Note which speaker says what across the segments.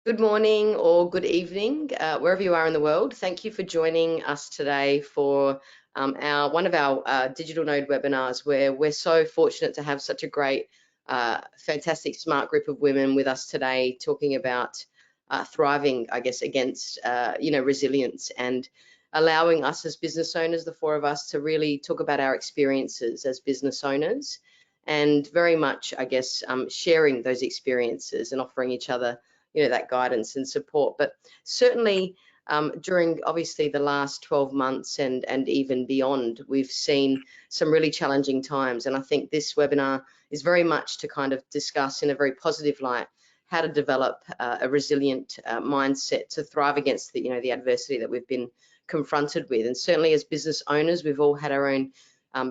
Speaker 1: Good morning or good evening, wherever you are in the world. Thank you for joining us today for one of our Digital Node webinars, where we're so fortunate to have such a great, fantastic, smart group of women with us today, talking about thriving, I guess, against resilience, and allowing us as business owners, the four of us, to really talk about our experiences as business owners, and very much, I guess, sharing those experiences and offering each other that guidance and support. But certainly during obviously the last 12 months and even beyond, we've seen some really challenging times. And I think this webinar is very much to kind of discuss in a very positive light how to develop a resilient mindset to thrive against the adversity that we've been confronted with. And certainly as business owners, we've all had our own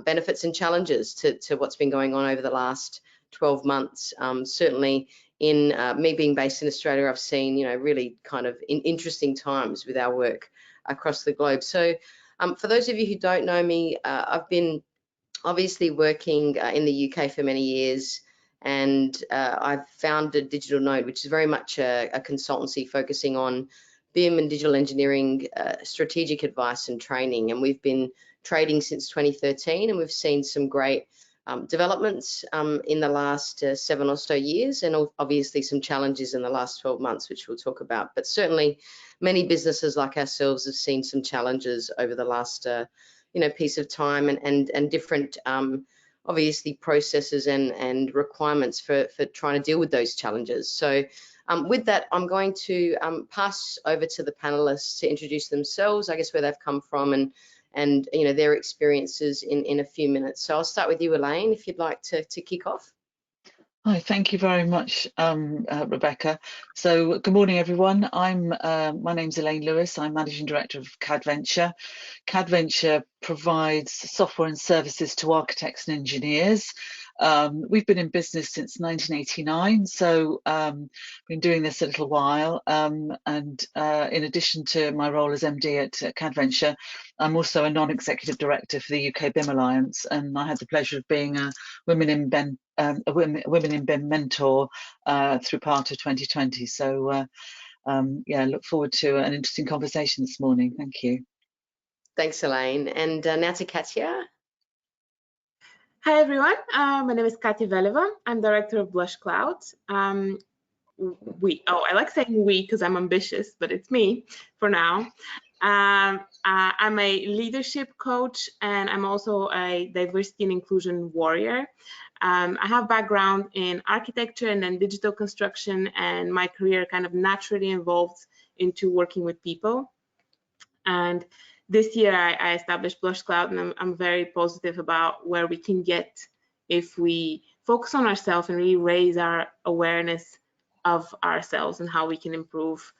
Speaker 1: benefits and challenges to what's been going on over the last 12 months. Certainly in me being based in Australia, I've seen, really kind of interesting times with our work across the globe. So for those of you who don't know me, I've been obviously working in the UK for many years, and I've founded Digital Node, which is very much a consultancy focusing on BIM and digital engineering, strategic advice and training. And we've been trading since 2013, and we've seen some great developments in the last 7 or so years, and obviously some challenges in the last 12 months, which we'll talk about. But certainly many businesses like ourselves have seen some challenges over the last piece of time, and different obviously processes and requirements for trying to deal with those challenges. So with that, I'm going to pass over to the panelists to introduce themselves, I guess, where they've come from, and their experiences in a few minutes. So I'll start with you, Elaine, if you'd like to kick off.
Speaker 2: Hi, thank you very much, Rebecca. So good morning, everyone. My name's Elaine Lewis. I'm Managing Director of CADventure. CADventure provides software and services to architects and engineers. We've been in business since 1989, so been doing this a little while. And in addition to my role as MD at CADventure, I'm also a non-executive director for the UK BIM Alliance, and I had the pleasure of being a Women in BIM mentor through part of 2020. So yeah, look forward to an interesting conversation this morning. Thank you.
Speaker 1: Thanks, Elaine. And now to Katya.
Speaker 3: Hi, everyone. My name is Katya Veleva. I'm director of Blush Cloud. I like saying we because I'm ambitious, but it's me for now. I'm a leadership coach, and I'm also a diversity and inclusion warrior. I have background in architecture and then digital construction, and my career kind of naturally evolved into working with people. And this year I established Blush Cloud, and I'm very positive about where we can get if we focus on ourselves and really raise our awareness of ourselves and how we can improve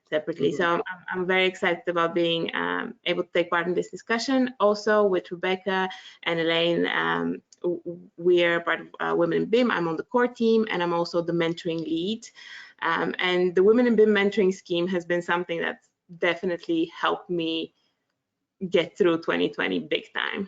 Speaker 3: separately. So I'm very excited about being able to take part in this discussion. Also with Rebecca and Elaine, we are part of Women in BIM. I'm on the core team, and I'm also the mentoring lead. And the Women in BIM mentoring scheme has been something that's definitely helped me get through 2020 big time.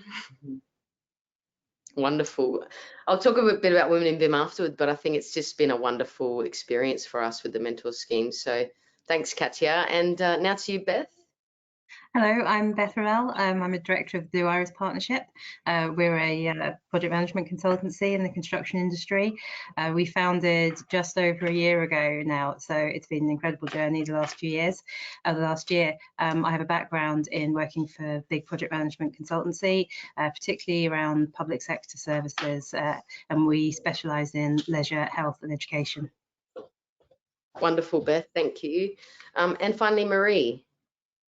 Speaker 1: Wonderful. I'll talk a bit about Women in BIM afterwards, but I think it's just been a wonderful experience for us with the mentor scheme. So thanks, Katya. And now to you, Beth.
Speaker 4: Hello, I'm Beth Rowell. I'm a director of the Blue Iris Partnership. We're a project management consultancy in the construction industry. We founded just over a year ago now, so it's been an incredible journey the last few years. Last year, I have a background in working for big project management consultancy, particularly around public sector services, and we specialise in leisure, health and education.
Speaker 1: Wonderful, Beth, thank you. And finally, Marie.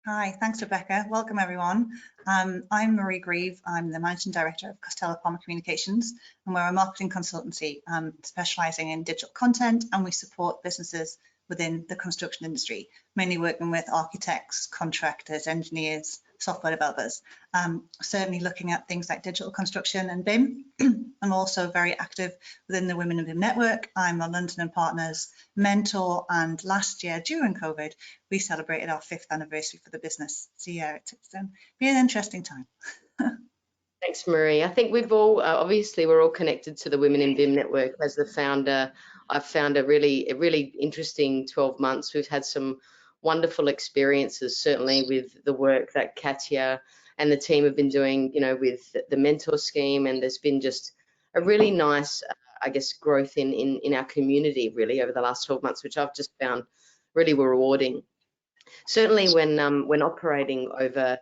Speaker 5: Hi, thanks, Rebecca. Welcome, everyone. I'm Marie Grieve. I'm the Managing Director of Costello Palmer Communications, and we're a marketing consultancy specialising in digital content, and we support businesses within the construction industry, mainly working with architects, contractors, engineers, software developers, certainly looking at things like digital construction and BIM. I'm also very active within the Women in BIM network. I'm a London and Partners mentor, and last year during COVID, we celebrated our 5th anniversary for the business. So yeah, it's been an interesting time.
Speaker 1: Thanks, Marie. I think we've all, obviously, we're all connected to the Women in BIM network. As the founder, I've found a really interesting 12 months. We've had some wonderful experiences, certainly with the work that Katya and the team have been doing, with the mentor scheme. And there's been just a really nice, I guess, growth in our community, really, over the last 12 months, which I've just found really rewarding. Certainly when operating over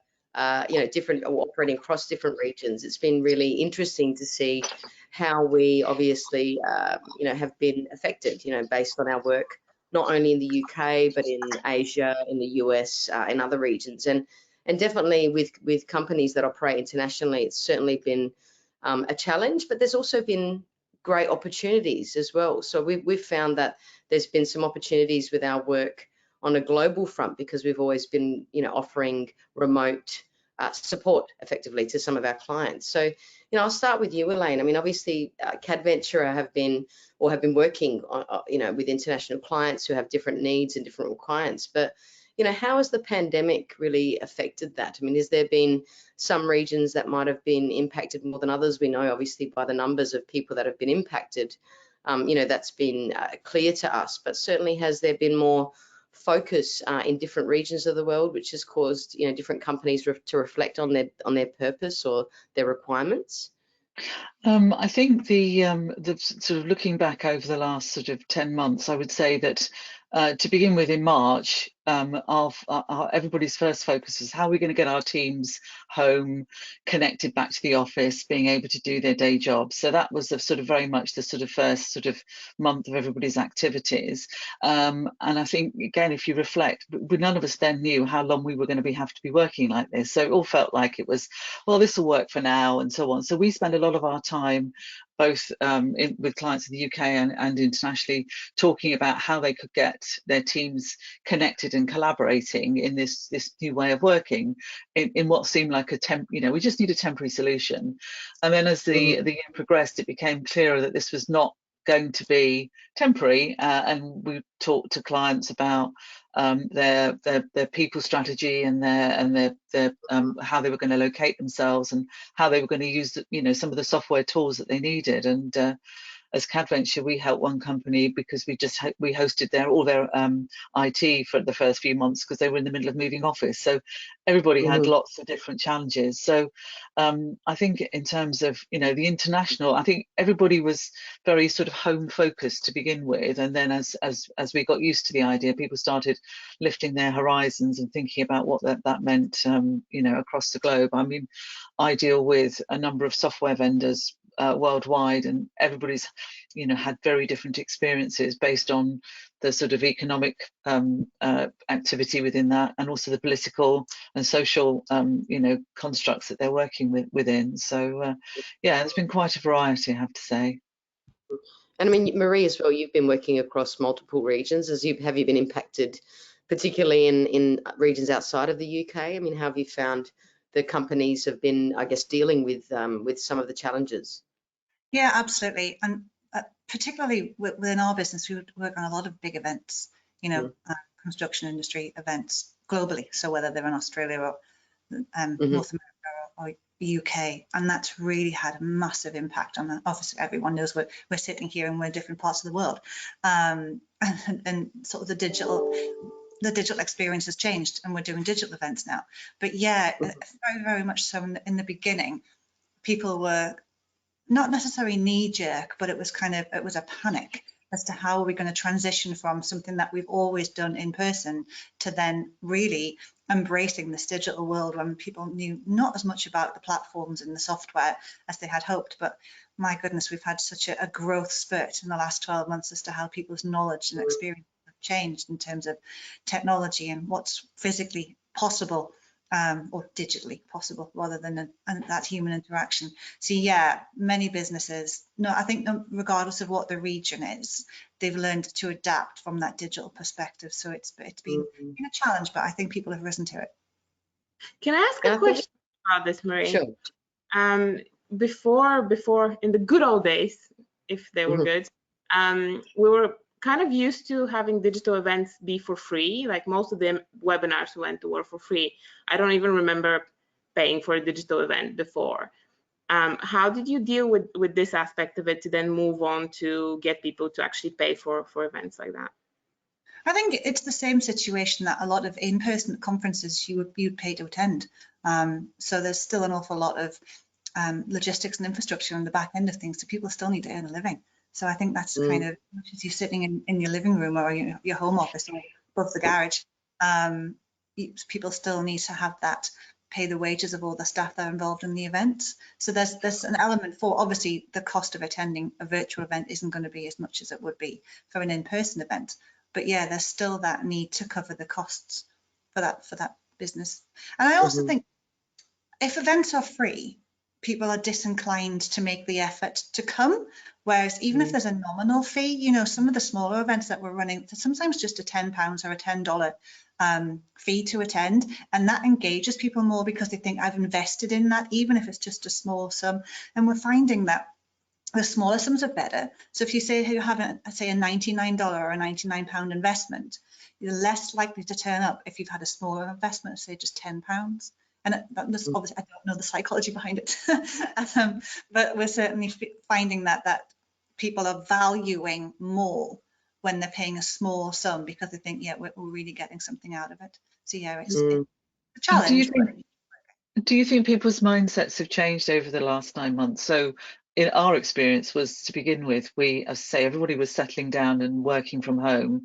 Speaker 1: different, or operating across different regions, it's been really interesting to see how we obviously have been affected, based on our work, not only in the UK but in Asia, in the US, in other regions, and definitely with companies that operate internationally, it's certainly been a challenge, but there's also been great opportunities as well. So we've found that there's been some opportunities with our work on a global front, because we've always been, offering remote support effectively to some of our clients. So, I'll start with you, Elaine. I mean, obviously, CADventure have been working on, with international clients who have different needs and different requirements. But, how has the pandemic really affected that? I mean, has there been some regions that might have been impacted more than others? We know, obviously, by the numbers of people that have been impacted, that's been clear to us. But certainly, has there been more focus in different regions of the world, which has caused different companies to reflect on their purpose or their requirements?
Speaker 2: I think the sort of looking back over the last sort of 10 months, I would say that to begin with, in March, everybody's first focus was how are we going to get our teams home, connected back to the office, being able to do their day jobs. So that was sort of very much the sort of first sort of month of everybody's activities. And I think, again, if you reflect, none of us then knew how long we were going to have to be working like this. So it all felt like it was, well, this will work for now and so on. So we spend a lot of our time both with clients in the UK and internationally, talking about how they could get their teams connected and collaborating in this new way of working in what seemed like we just need a temporary solution. And then as the year progressed, it became clearer that this was not going to be temporary, and we talked to clients about their people strategy and their how they were going to locate themselves and how they were going to use some of the software tools that they needed. And as CADventure, we helped one company because we hosted all their IT for the first few months because they were in the middle of moving office. So everybody had lots of different challenges. So I think in terms of the international, I think everybody was very sort of home focused to begin with, and then as we got used to the idea, people started lifting their horizons and thinking about what that meant across the globe. I mean, I deal with a number of software vendors worldwide, and everybody's had very different experiences based on the sort of economic activity within that, and also the political and social constructs that they're working within. So yeah, there's been quite a variety, I have to say.
Speaker 1: And I mean, Marie, as well, you've been working across multiple regions. Have you been impacted particularly in regions outside of the UK? I mean, how have you found the companies have been, I guess, dealing with some of the challenges?
Speaker 5: Yeah, absolutely. And particularly within our business, we work on a lot of big events, construction industry events globally. So whether they're in Australia or North America or UK, and that's really had a massive impact on obviously everyone knows we're sitting here and we're in different parts of the world, and sort of the digital experience has changed, and we're doing digital events now. But yeah, very, very much so in the beginning, people were not necessarily knee-jerk, but it was a panic as to how are we going to transition from something that we've always done in person to then really embracing this digital world, when people knew not as much about the platforms and the software as they had hoped. But my goodness, we've had such a growth spurt in the last 12 months as to how people's knowledge and experience have changed in terms of technology and what's physically possible, or digitally possible, rather than that human interaction. So yeah, many businesses, I think regardless of what the region is, they've learned to adapt from that digital perspective. So it's been a challenge, but I think people have risen to it.
Speaker 3: Can I ask a question about this, Marie?
Speaker 1: Sure.
Speaker 3: Before in the good old days, if they were good, we were kind of used to having digital events be for free. Like most of the webinars we went to were for free. I don't even remember paying for a digital event before. How did you deal with this aspect of it to then move on to get people to actually pay for events like that?
Speaker 5: I think it's the same situation that a lot of in-person conferences you'd pay to attend. So there's still an awful lot of logistics and infrastructure on the back end of things, so people still need to earn a living. So I think that's kind of, much as you're sitting in your living room or your home office or above the garage, people still need to have that, pay the wages of all the staff that are involved in the events. So there's an element for, obviously the cost of attending a virtual event isn't going to be as much as it would be for an in-person event. But yeah, there's still that need to cover the costs for that business. And I also think if events are free, people are disinclined to make the effort to come. Whereas even if there's a nominal fee, you know, some of the smaller events that we're running, sometimes just a £10 or a $10 fee to attend, and that engages people more because they think I've invested in that, even if it's just a small sum. And we're finding that the smaller sums are better. So if you say you have a $99 or a £99 investment, you're less likely to turn up if you've had a smaller investment, say just £10. And obviously, I don't know the psychology behind it, but we're certainly finding that people are valuing more when they're paying a small sum because they think, yeah, we're really getting something out of it. So yeah, it's a challenge.
Speaker 2: Do you think people's mindsets have changed over the last 9 months? So in our experience was, to begin with, as I say, everybody was settling down and working from home,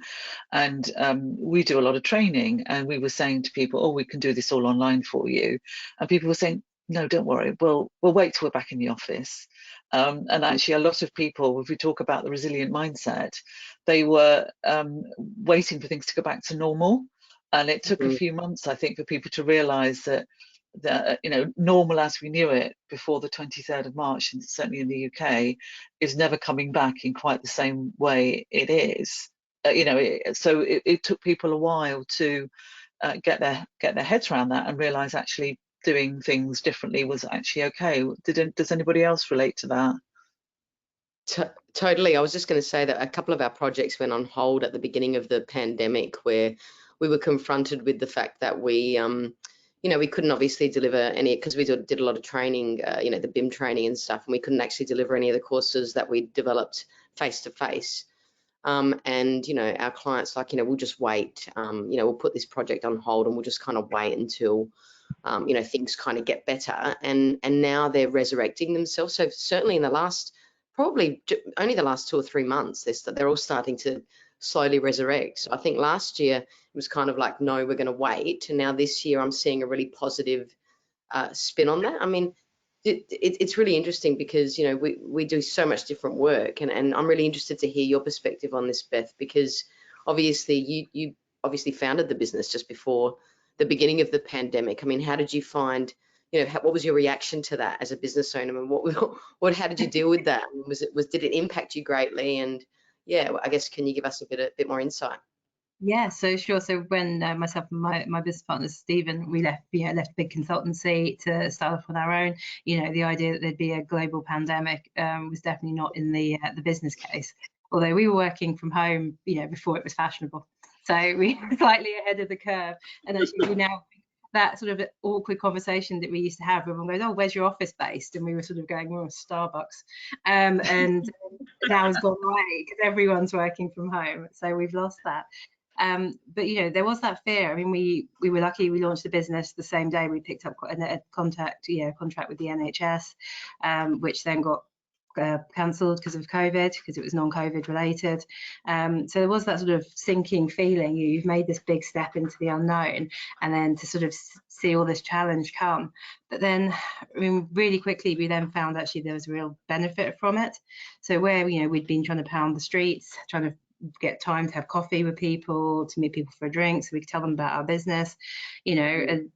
Speaker 2: and we do a lot of training, and we were saying to people, oh, we can do this all online for you, and people were saying, no, don't worry, we'll wait till we're back in the office. And actually a lot of people, if we talk about the resilient mindset, they were waiting for things to go back to normal, and it took a few months, I think, for people to realise that you know, normal as we knew it before the 23rd of March, and certainly in the UK, is never coming back in quite the same way it is. You know, so it took people a while to get their heads around that and realise actually doing things differently was actually okay. Does anybody else relate to that?
Speaker 1: Totally. I was just going to say that a couple of our projects went on hold at the beginning of the pandemic, where we were confronted with the fact that we you know, we couldn't obviously deliver any, because we did a lot of training, you know, the BIM training and stuff, and we couldn't actually deliver any of the courses that we developed face to face. And, you know, our clients like, you know, we'll just wait, you know, we'll put this project on hold and we'll just kind of wait until, you know, things kind of get better. And now they're resurrecting themselves. So certainly in the last, probably only the last 2 or 3 months, they're all starting to slowly resurrect. So I think last year it was kind of like, no, we're going to wait. And now this year I'm seeing a really positive spin on that. I mean, it's really interesting because, you know, we do so much different work, and I'm really interested to hear your perspective on this, Beth, because obviously you obviously founded the business just before the beginning of the pandemic. I mean, how did you find, you know, what was your reaction to that as a business owner, and how did you deal with that? Did it impact you greatly? And yeah, I guess, can you give us a bit more insight?
Speaker 4: Yeah, so sure. So when myself and my business partner Stephen, we left a big consultancy to start off on our own. You know, the idea that there'd be a global pandemic was definitely not in the business case. Although we were working from home, you know, before it was fashionable, so we were slightly ahead of the curve. And actually, we now, that sort of awkward conversation that we used to have, everyone goes, oh, where's your office based? And we were sort of going, oh, Starbucks. And now it's gone away because everyone's working from home, so we've lost that. But you know, there was that fear. I mean, we were lucky. We launched the business the same day we picked up a contract with the NHS, which then got cancelled because of COVID, because it was non-COVID related. So there was that sort of sinking feeling. You've made this big step into the unknown, and then to sort of see all this challenge come. But then, I mean, really quickly, we then found actually there was a real benefit from it. So where, you know, we'd been trying to pound the streets, trying to get time to have coffee with people, to meet people for a drink, so we could tell them about our business, you know, and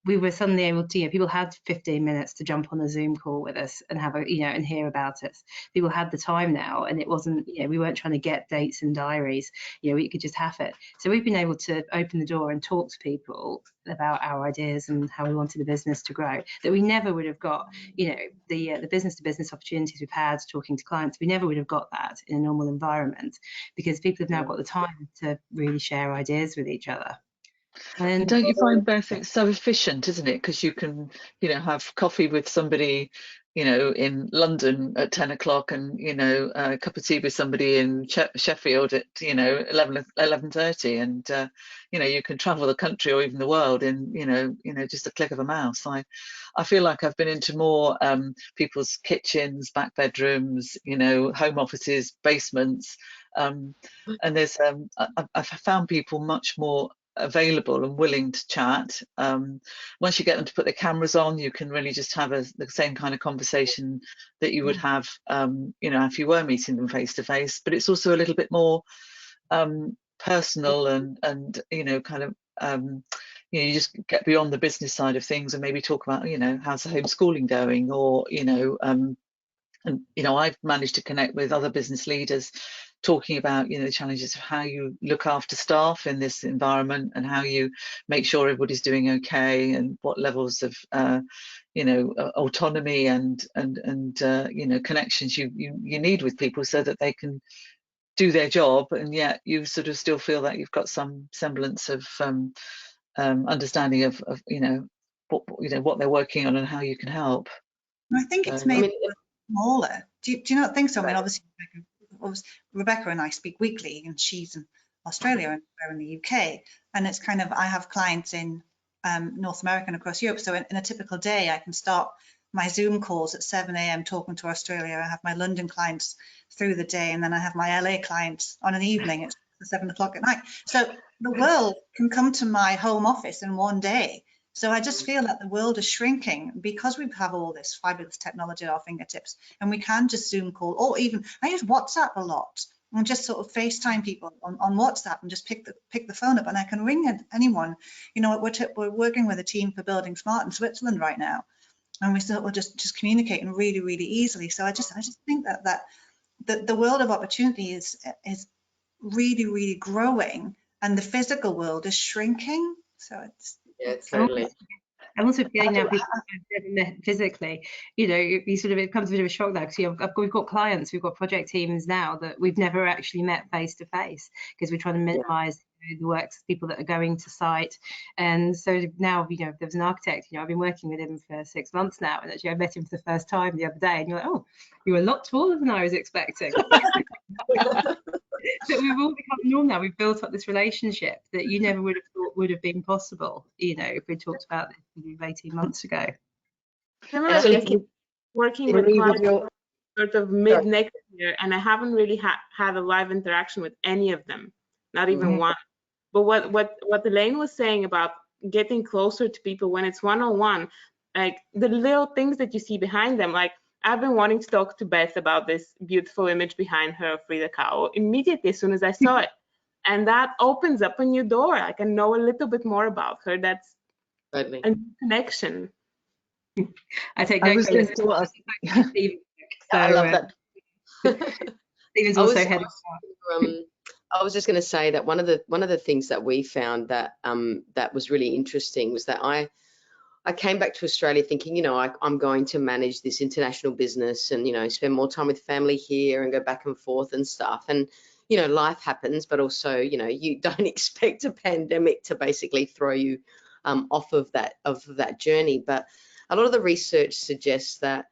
Speaker 4: we were suddenly able to, you know, people had 15 minutes to jump on a Zoom call with us and have a, you know, and hear about us. People had the time now, and it wasn't, you know, we weren't trying to get dates and diaries, you know, we could just have it. So we've been able to open the door and talk to people about our ideas and how we wanted the business to grow, that we never would have got, you know, the business to business opportunities we've had talking to clients, we never would have got that in a normal environment, because people have now got the time to really share ideas with each other.
Speaker 2: And don't you find, Beth, it's so efficient, isn't it? Because you can, you know, have coffee with somebody in London at 10 o'clock and, a cup of tea with somebody in Sheffield at, 11:30, and, you can travel the country or even the world in, just a click of a mouse. I feel like I've been into more people's kitchens, back bedrooms, home offices, basements, and there's I've found people much more available and willing to chat. Once you get them to put their cameras on, you can really just have the same kind of conversation that you would have, if you were meeting them face to face. But it's also a little bit more personal and kind of you just get beyond the business side of things and maybe talk about how's the homeschooling going, or I've managed to connect with other business leaders talking about the challenges of how you look after staff in this environment and how you make sure everybody's doing okay, and what levels of autonomy and connections you need with people so that they can do their job, and yet you sort of still feel that you've got some semblance of understanding of what they're working on and how you can help.
Speaker 5: I think it's made smaller. Do you not think so? I mean, obviously Rebecca and I speak weekly, and she's in Australia and we're in the UK, and it's kind of, I have clients in North America and across Europe, so in a typical day I can start my Zoom calls at 7 a.m. talking to Australia. I have my London clients through the day, and then I have my LA clients on an evening at 7 o'clock at night. So the world can come to my home office in one day. So I just feel that the world is shrinking because we have all this fabulous technology at our fingertips, and we can just Zoom call, or even I use WhatsApp a lot and just sort of FaceTime people on WhatsApp and just pick the phone up, and I can ring anyone. We're working with a team for Building Smart in Switzerland right now, and we sort of just communicating really, really easily. So I just think that the world of opportunity is really, really growing, and the physical world is shrinking. So it's
Speaker 1: totally.
Speaker 4: I'm also feeling now people I've never met physically, you sort of, it becomes a bit of a shock now, because we've got clients, we've got project teams now that we've never actually met face to face, because we're trying to minimize the works of people that are going to site. And so now, there's an architect, I've been working with him for 6 months now, and actually I met him for the first time the other day, and you're like, oh, you're a lot taller than I was expecting. So we've all become normal now. We've built up this relationship that you never would have thought would have been possible, if we talked about this 18 months ago.
Speaker 3: Similarly, working with clients sort of mid next year, and I haven't really had a live interaction with any of them, not even one. But what Elaine was saying about getting closer to people when it's one-on-one, like the little things that you see behind them, like I've been wanting to talk to Beth about this beautiful image behind her of Frida Kahlo immediately as soon as I saw it. And that opens up a new door. I can know a little bit more about her. That's a new connection.
Speaker 4: I take note.
Speaker 1: I love that.
Speaker 4: Stephen's also heading.
Speaker 1: I was just going to say that one of the things that we found that that was really interesting was that I came back to Australia thinking, I'm going to manage this international business and, spend more time with family here and go back and forth and stuff. And, life happens, but also, you don't expect a pandemic to basically throw you off of that journey. But a lot of the research suggests that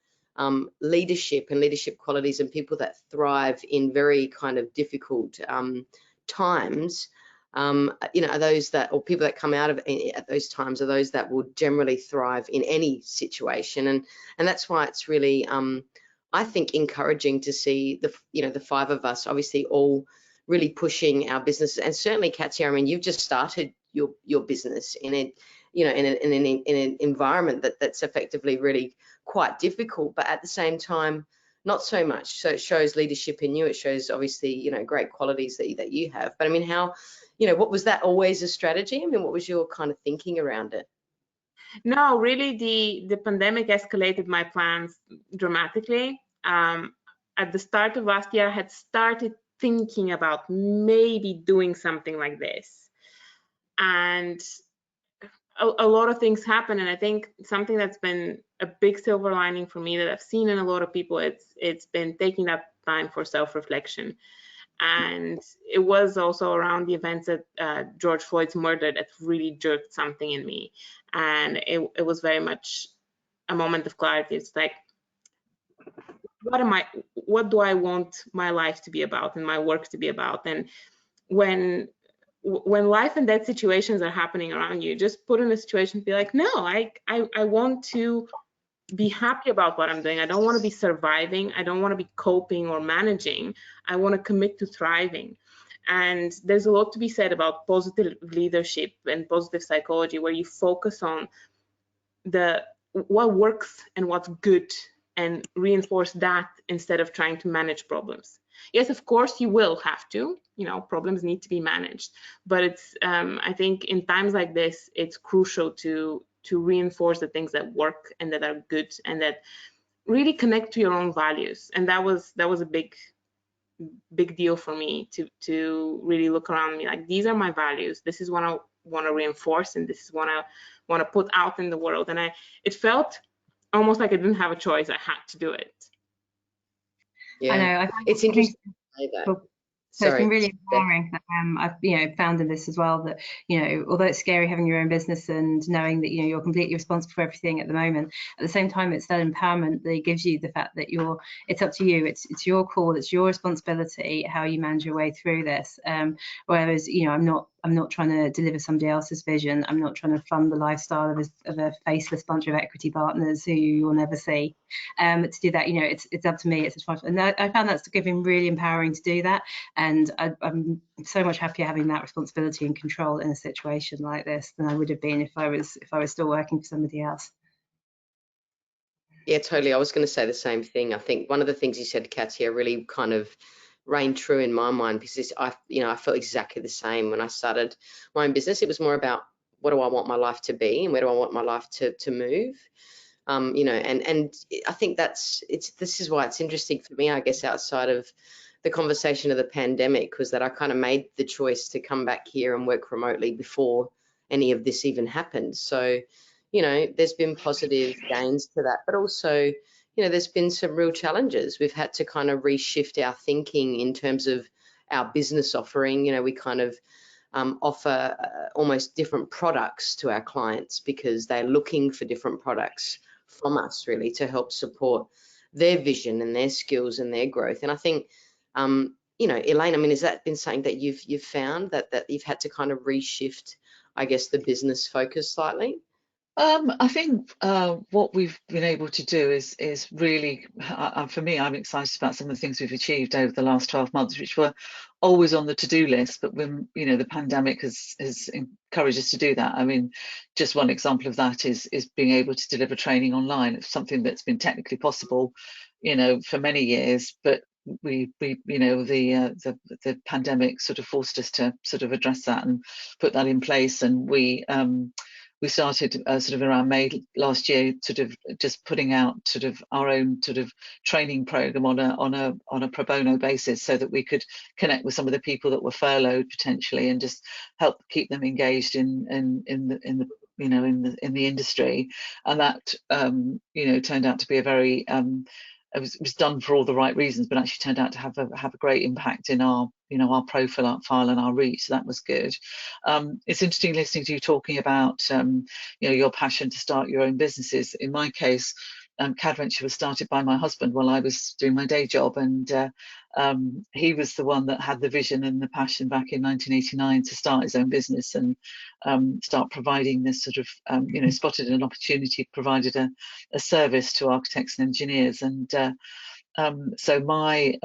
Speaker 1: leadership and leadership qualities and people that thrive in very kind of difficult times, are those that, or people that come out of at those times are those that will generally thrive in any situation. And that's why it's really, I think, encouraging to see the five of us obviously all really pushing our business. And certainly, Katya, I mean, you've just started your business in an environment that's effectively really quite difficult, but at the same time, not so much. So it shows leadership in you. It shows obviously, great qualities that you have. But I mean, how, what was that always a strategy? I mean, what was your kind of thinking around it?
Speaker 3: No, really, the pandemic escalated my plans dramatically. At the start of last year, I had started thinking about maybe doing something like this, and a lot of things happen. And I think something that's been a big silver lining for me that I've seen in a lot of people, it's been taking that time for self-reflection. And it was also around the events that George Floyd's murder that really jerked something in me. And it was very much a moment of clarity. It's like, what do I want my life to be about and my work to be about? And when life and death situations are happening around you, just put in a situation to be like, no, I want to be happy about what I'm doing. I don't want to be surviving. I don't want to be coping or managing. I want to commit to thriving. And there's a lot to be said about positive leadership and positive psychology, where you focus on what works and what's good and reinforce that instead of trying to manage problems. Yes, of course, you will have to, problems need to be managed, but it's, I think in times like this, it's crucial to reinforce the things that work and that are good and that really connect to your own values. And that was a big deal for me to really look around me, like, these are my values. This is what I want to reinforce, and this is what I want to put out in the world. And it felt almost like I didn't have a choice. I had to do it.
Speaker 1: Yeah,
Speaker 4: I know.
Speaker 1: It's interesting to say that.
Speaker 4: So it's been really empowering that I've found in this as well that, although it's scary having your own business and knowing that, you're completely responsible for everything at the moment, at the same time, it's that empowerment that gives you the fact that it's up to you. It's your call. It's your responsibility how you manage your way through this. Whereas, I'm not trying to deliver somebody else's vision. I'm not trying to fund the lifestyle of a faceless bunch of equity partners who you'll never see. To do that, it's up to me. And I found that's giving really empowering to do that. And I'm so much happier having that responsibility and control in a situation like this than I would have been if I was still working for somebody else.
Speaker 1: Yeah, totally. I was going to say the same thing. I think one of the things you said, Katia, really kind of rang true in my mind, because I felt exactly the same when I started my own business. It was more about, what do I want my life to be and where do I want my life to move? And I think this is why it's interesting for me, I guess, outside of the conversation of the pandemic, was that I kind of made the choice to come back here and work remotely before any of this even happened. So, there's been positive gains to that, but also, there's been some real challenges. We've had to kind of reshift our thinking in terms of our business offering. We kind of offer almost different products to our clients because they're looking for different products from us, really, to help support their vision and their skills and their growth. And I think, Elaine, I mean, has that been something that you've found that you've had to kind of reshift, I guess, the business focus slightly?
Speaker 2: I think what we've been able to do is really, for me, I'm excited about some of the things we've achieved over the last 12 months, which were always on the to-do list, but when, the pandemic has encouraged us to do that. I mean, just one example of that is being able to deliver training online. It's something that's been technically possible, for many years, but the pandemic sort of forced us to sort of address that and put that in place. And we started sort of around May last year, sort of just putting out sort of our own sort of training program on a pro bono basis, so that we could connect with some of the people that were furloughed potentially, and just help keep them engaged in the industry. And that turned out to be a very it was done for all the right reasons, but actually turned out to have a great impact in our our profile and our reach. So that was good. It's interesting listening to you talking about your passion to start your own businesses. In my case, CADventure was started by my husband while I was doing my day job, and he was the one that had the vision and the passion back in 1989 to start his own business and start providing this sort of spotted an opportunity, provided a service to architects and engineers. And so my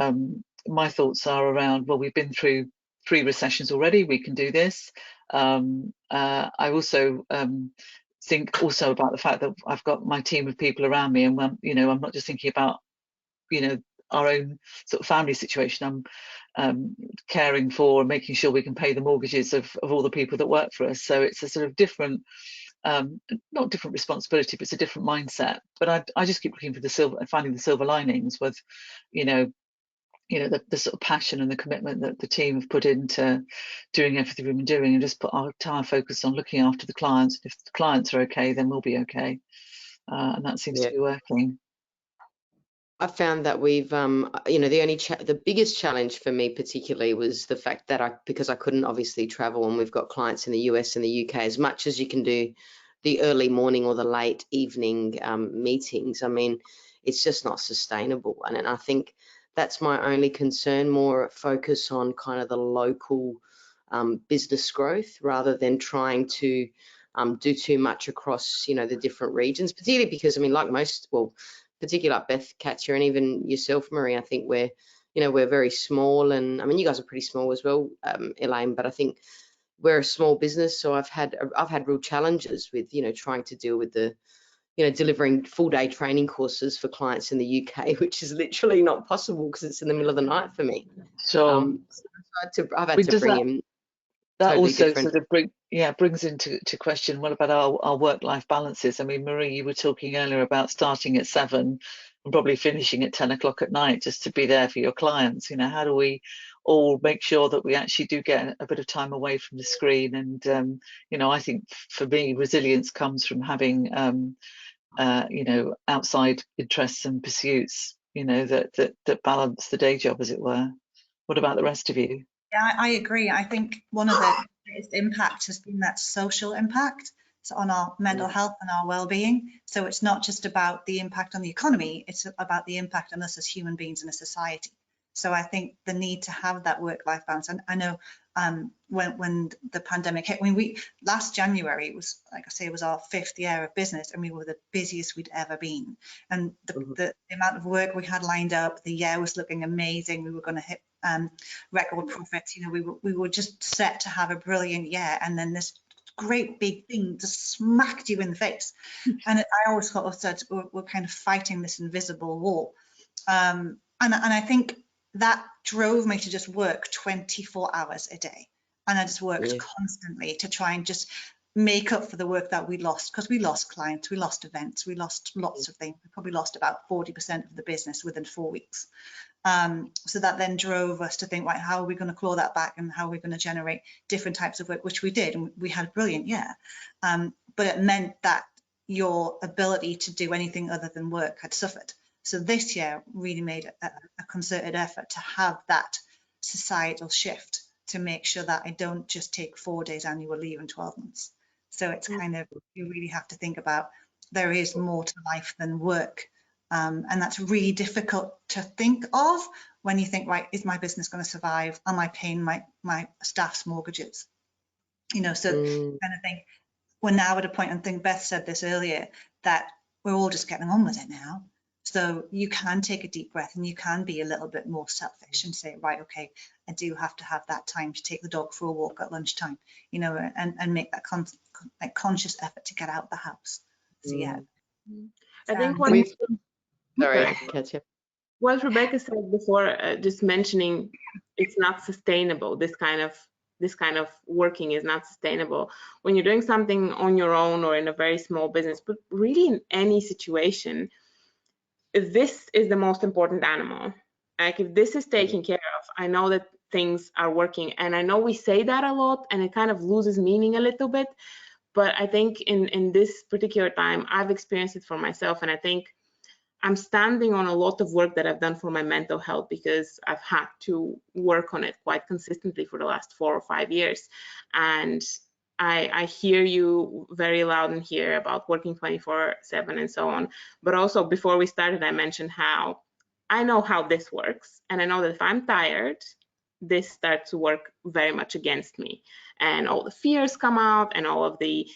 Speaker 2: thoughts are around, well, we've been through 3 recessions already, we can do this. I also think also about the fact that I've got my team of people around me, and I'm not just thinking about our own sort of family situation. I'm caring for and making sure we can pay the mortgages of all the people that work for us. So it's a sort of different, not different responsibility, but it's a different mindset. But I just keep looking for finding the silver linings with, the sort of passion and the commitment that the team have put into doing everything we've been doing, and just put our entire focus on looking after the clients. If the clients are okay, then we'll be okay. And that seems to be working.
Speaker 1: I found that we've, the biggest challenge for me particularly was the fact that because I couldn't obviously travel, and we've got clients in the US and the UK, as much as you can do the early morning or the late evening meetings. I mean, it's just not sustainable. And I think that's my only concern, more focus on kind of the local business growth rather than trying to do too much across, you know, the different regions, particularly because, I mean, like most, well, particularly like Beth, Katja, and even yourself, Marie, I think we're, you know, we're very small, and I mean, you guys are pretty small as well, Elaine, but I think we're a small business, so I've had real challenges with, you know, trying to deal with the, you know, delivering full day training courses for clients in the UK, which is literally not possible because it's in the middle of the night for me.
Speaker 2: So
Speaker 1: I've had to bring in
Speaker 2: that
Speaker 1: totally
Speaker 2: also
Speaker 1: different.
Speaker 2: sort of brings into question, what about our work-life balances? I mean, Marie, you were talking earlier about starting at 7 and probably finishing at 10 o'clock at night just to be there for your clients. You know, how do we all make sure that we actually do get a bit of time away from the screen? And you know, I think for me, resilience comes from having you know, outside interests and pursuits, you know, that balance the day job, as it were. What about the rest of you?
Speaker 5: Yeah, I agree. I think one of the biggest impacts has been that social impact, so on our mental health and our well-being. So it's not just about the impact on the economy, it's about the impact on us as human beings in a society. So I think the need to have that work-life balance. And I know when the pandemic hit, last January, it was, like I say, it was our 5th year of business, and we were the busiest we'd ever been. And the amount of work we had lined up, the year was looking amazing. We were going to hit record profits. You know, we were just set to have a brilliant year, and then this great big thing just smacked you in the face. And I always thought that we're kind of fighting this invisible wall. And I think that drove me to just work 24 hours a day. And I just worked constantly to try and just make up for the work that we lost, because we lost clients, we lost events, we lost lots of things. We probably lost about 40% of the business within 4 weeks. So that then drove us to think, right, how are we going to claw that back, and how are we going to generate different types of work, which we did, and we had a brilliant year. But it meant that your ability to do anything other than work had suffered. So this year really made a concerted effort to have that societal shift to make sure that I don't just take 4 days annual leave in 12 months. So it's kind of, you really have to think about, there is more to life than work. And that's really difficult to think of when you think, right, is my business going to survive? Am I paying my staff's mortgages? You know, so kind of think, we're now at a point, and I think Beth said this earlier, that we're all just getting on with it now. So you can take a deep breath, and you can be a little bit more selfish and say, right, okay, I do have to have that time to take the dog for a walk at lunchtime, you know, and make that conscious effort to get out of the house. So yeah.
Speaker 3: I think what Rebecca said before, just mentioning it's not sustainable. This kind of working is not sustainable when you're doing something on your own or in a very small business, but really in any situation. This is the most important animal. Like, if this is taken care of, I know that things are working. And I know we say that a lot, and it kind of loses meaning a little bit. But I think in this particular time, I've experienced it for myself. And I think I'm standing on a lot of work that I've done for my mental health, because I've had to work on it quite consistently for the last 4 or 5 years. And I hear you very loud and clear about working 24/7 and so on. But also, before we started, I mentioned how I know how this works. And I know that if I'm tired, this starts to work very much against me. And all the fears come out, and all of the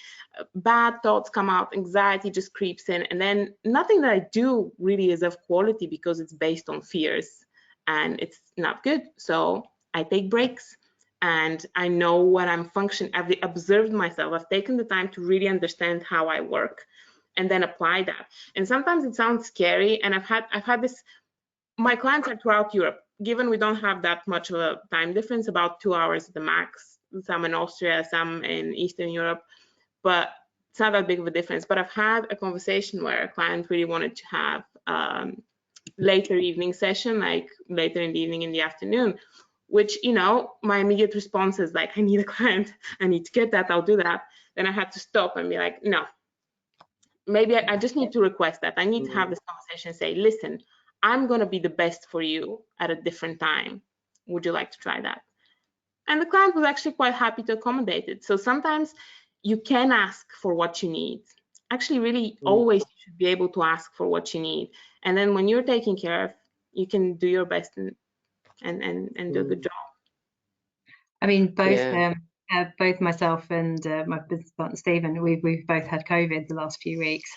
Speaker 3: bad thoughts come out, anxiety just creeps in. And then nothing that I do really is of quality, because it's based on fears, and it's not good. So I take breaks. And I know what I'm functioning. I've observed myself. I've taken the time to really understand how I work, and then apply that. And sometimes it sounds scary. And I've had this. My clients are throughout Europe. Given we don't have that much of a time difference, about 2 hours at the max. Some in Austria, some in Eastern Europe, but it's not that big of a difference. But I've had a conversation where a client really wanted to have later evening session, like later in the evening, in the afternoon. Which, you know, my immediate response is like, I need a client, I need to get that, I'll do that. Then I had to stop and be like, no, maybe I just need to request that. I need to have this conversation and say, listen, I'm going to be the best for you at a different time. Would you like to try that? And the client was actually quite happy to accommodate it. So sometimes you can ask for what you need. actually really always you should be able to ask for what you need. And then when you're taken care of, you can do your best and do a good job.
Speaker 4: I mean,
Speaker 1: Yeah.
Speaker 4: both myself and my business partner Stephen, we've both had COVID the last few weeks.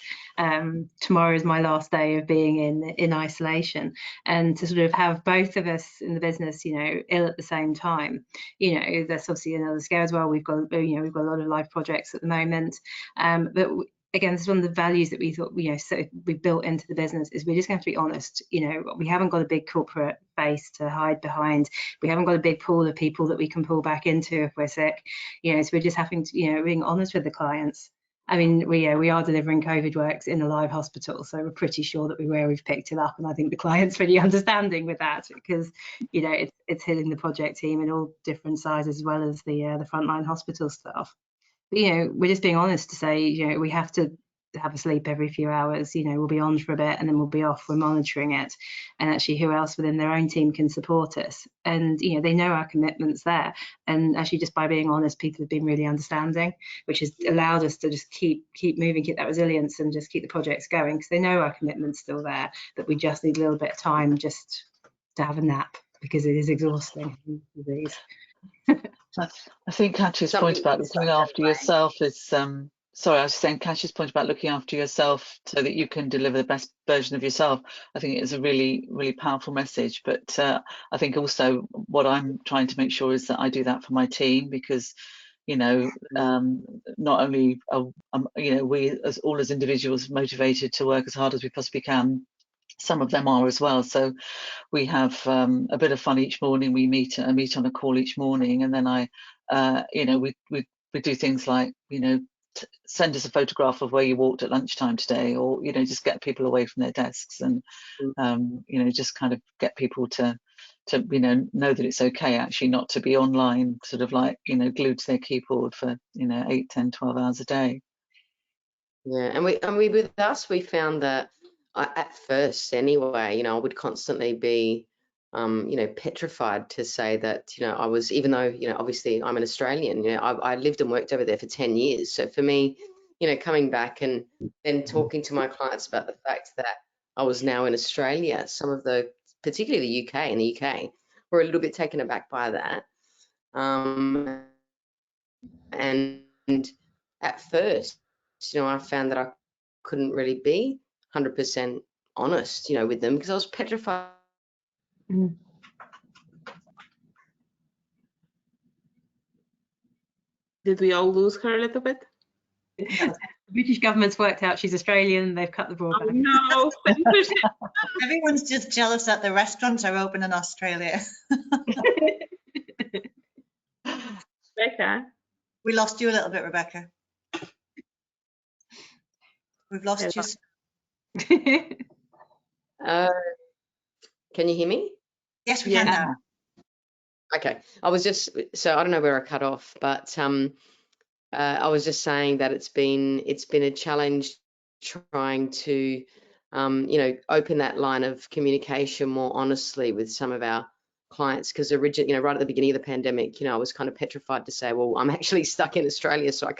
Speaker 4: Tomorrow is my last day of being in isolation, and to sort of have both of us in the business, you know, ill at the same time, you know, that's obviously another scare as well. We've got a lot of live projects at the moment, but again, this is one of the values that we thought, you know, so we built into the business is we're just going to have to be honest. You know, we haven't got a big corporate base to hide behind. We haven't got a big pool of people that we can pull back into if we're sick. You know, so we're just having to, you know, being honest with the clients. I mean, we are delivering COVID works in a live hospital, so we're pretty sure that we've picked it up, and I think the client's really understanding with that, because, you know, it's hitting the project team in all different sizes as well as the frontline hospital staff. But, you know, we're just being honest to say, you know, we have to have a sleep every few hours. You know, we'll be on for a bit and then we'll be off. We're monitoring it, and actually who else within their own team can support us. And, you know, they know our commitments there, and actually just by being honest, people have been really understanding, which has allowed us to just keep moving, keep that resilience, and just keep the projects going, because they know our commitment's still there, but we just need a little bit of time just to have a nap, because it is exhausting.
Speaker 2: I think Kathy's point about looking after yourself is, sorry, I was saying Kathy's point about looking after yourself so that you can deliver the best version of yourself. I think it is a really, really powerful message. But I think also what I'm trying to make sure is that I do that for my team, because, you know, not only are, you know, we as individuals motivated to work as hard as we possibly can, some of them are as well. So we have a bit of fun each morning. We meet on a call each morning, and then you know, we do things like, you know, send us a photograph of where you walked at lunchtime today, or, you know, just get people away from their desks, and you know, just kind of get people to you know that it's okay actually not to be online, sort of like, you know, glued to their keyboard for, you know, 8, 10, 12 hours a day.
Speaker 1: Yeah, and we with us, we found that at first anyway, you know, I would constantly be, you know, petrified to say that, you know, I was, even though, you know, obviously I'm an Australian, you know, I lived and worked over there for 10 years. So for me, you know, coming back and then talking to my clients about the fact that I was now in Australia, some of the, particularly the UK, in the UK, were a little bit taken aback by that. And at first, you know, I found that I couldn't really be 100% honest, you know, with them, because I was petrified.
Speaker 3: Did we all lose her a little bit?
Speaker 4: The British government's worked out she's Australian. They've cut the broadband.
Speaker 3: Oh, no.
Speaker 5: Everyone's just jealous that the restaurants are open in Australia.
Speaker 3: Rebecca.
Speaker 5: We lost you a little bit, Rebecca. We've lost you.
Speaker 1: Can you hear me?
Speaker 5: Yes, we can now.
Speaker 1: Okay, I was just, so I don't know where I cut off, but I was just saying that it's been a challenge trying to, you know, open that line of communication more honestly with some of our clients, because originally, you know, right at the beginning of the pandemic, you know, I was kind of petrified to say, well, I'm actually stuck in Australia, so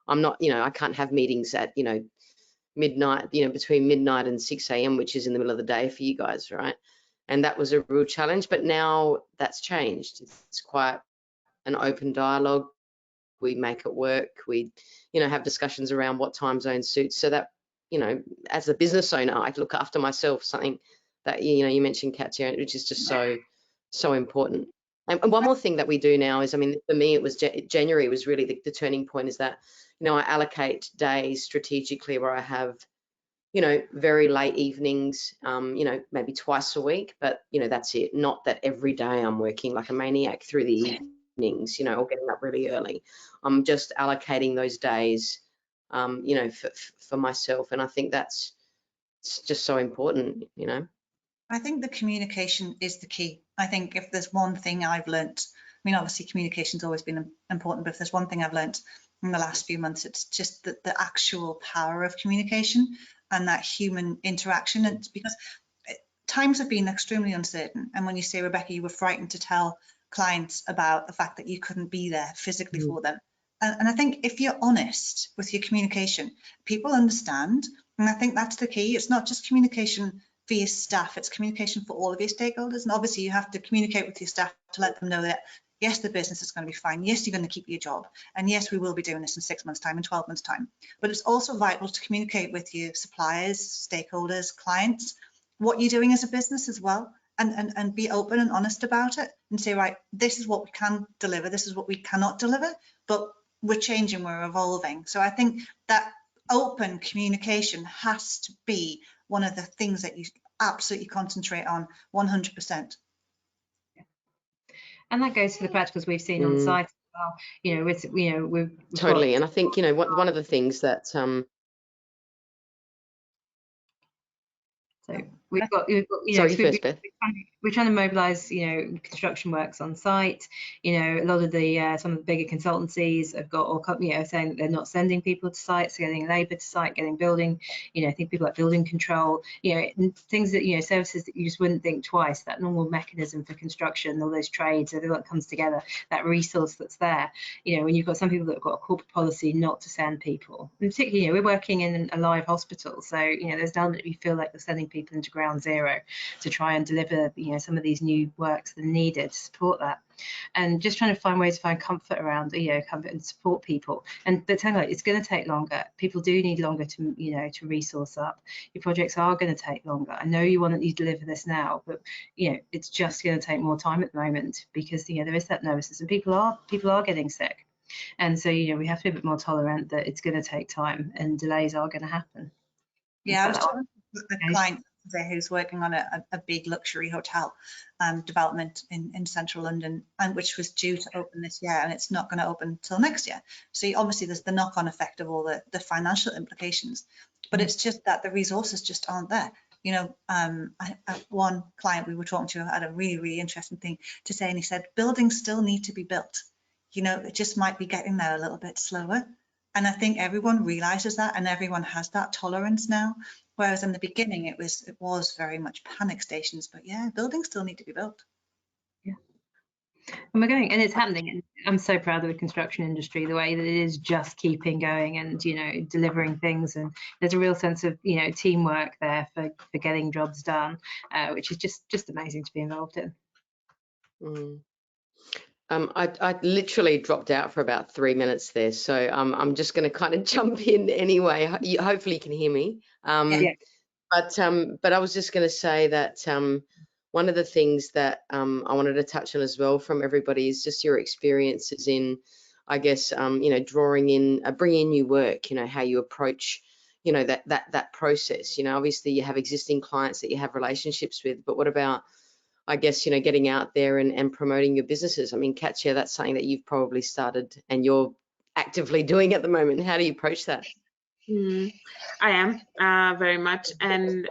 Speaker 1: I'm not, you know, I can't have meetings at, you know, midnight, you know, between midnight and 6 a.m., which is in the middle of the day for you guys, right? And that was a real challenge, but now that's changed. It's quite an open dialogue. We make it work. We, you know, have discussions around what time zone suits, so that, you know, as a business owner, I look after myself, something that, you know, you mentioned, Katya, which is just so important. And one more thing that we do now is, I mean, for me, it was January was really the turning point, is that, you know, I allocate days strategically where I have, you know, very late evenings, you know, maybe twice a week, but, you know, that's it. Not that every day I'm working like a maniac through the evenings, you know, or getting up really early. I'm just allocating those days, you know, for myself. And I think it's just so important, you know.
Speaker 5: I think the communication is the key. I think if there's one thing I've learnt, I mean, obviously communication's always been important, but if there's one thing I've learnt in the last few months, it's just the actual power of communication and that human interaction. And it's because times have been extremely uncertain. And when you say, Rebecca, you were frightened to tell clients about the fact that you couldn't be there physically for them, And I think if you're honest with your communication, people understand. And I think that's the key. It's not just communication for your staff, it's communication for all of your stakeholders. And obviously you have to communicate with your staff to let them know that, yes, the business is going to be fine. Yes, you're going to keep your job. And yes, we will be doing this in 6 months' time, in 12 months' time. But it's also vital to communicate with your suppliers, stakeholders, clients, what you're doing as a business as well. And be open and honest about it and say, right, this is what we can deliver, this is what we cannot deliver, but we're changing, we're evolving. So I think that open communication has to be one of the things that you absolutely concentrate on 100%.
Speaker 4: And that goes to the practicals we've seen on site as well. We've
Speaker 1: totally. And I think, one of the things that
Speaker 4: so we've got
Speaker 1: sorry, first, Beth.
Speaker 4: We're trying to mobilise, construction works on site. A lot of the some of the bigger consultancies have got, saying that they're not sending people to sites, getting labour to site, getting building. I think people like building control. Things that services that you just wouldn't think twice. That normal mechanism for construction, all those trades, everything that comes together. That resource that's there. When you've got some people that have got a corporate policy not to send people, and particularly, we're working in a live hospital, so there's an element that you feel like you're sending people into ground zero to try and deliver some of these new works that are needed to support that, and just trying to find ways to find comfort around comfort and support people. But telling it's going to take longer. People do need longer to to resource up. Your projects are going to take longer. I know you want to deliver this now, but it's just going to take more time at the moment because there is that nervousness and people are getting sick, and so we have to be a bit more tolerant that it's going to take time and delays are going to happen.
Speaker 5: Yeah, I was talking to a client who's working on a big luxury hotel development in central London, and which was due to open this year, and it's not going to open till next year. So obviously there's the knock-on effect of all the financial implications, but it's just that the resources just aren't there. One client we were talking to had a really, really interesting thing to say, and he said buildings still need to be built. It just might be getting there a little bit slower. And I think everyone realizes that, and everyone has that tolerance now. Whereas in the beginning, it was very much panic stations. But yeah, buildings still need to be built.
Speaker 4: Yeah, and we're going, and it's happening. And I'm so proud of the construction industry, the way that it is just keeping going and delivering things. And there's a real sense of teamwork there for getting jobs done, which is just amazing to be involved in.
Speaker 1: I literally dropped out for about 3 minutes there, so I'm just going to kind of jump in anyway. Hopefully you can hear me.
Speaker 4: Yeah.
Speaker 1: But I was just going to say that one of the things that I wanted to touch on as well from everybody is just your experiences in, I guess, bringing in new work. How you approach, that process. Obviously you have existing clients that you have relationships with, but what about, I guess, getting out there and promoting your businesses? I mean, Katja, that's something that you've probably started and you're actively doing at the moment. How do you approach that?
Speaker 3: I am very much. And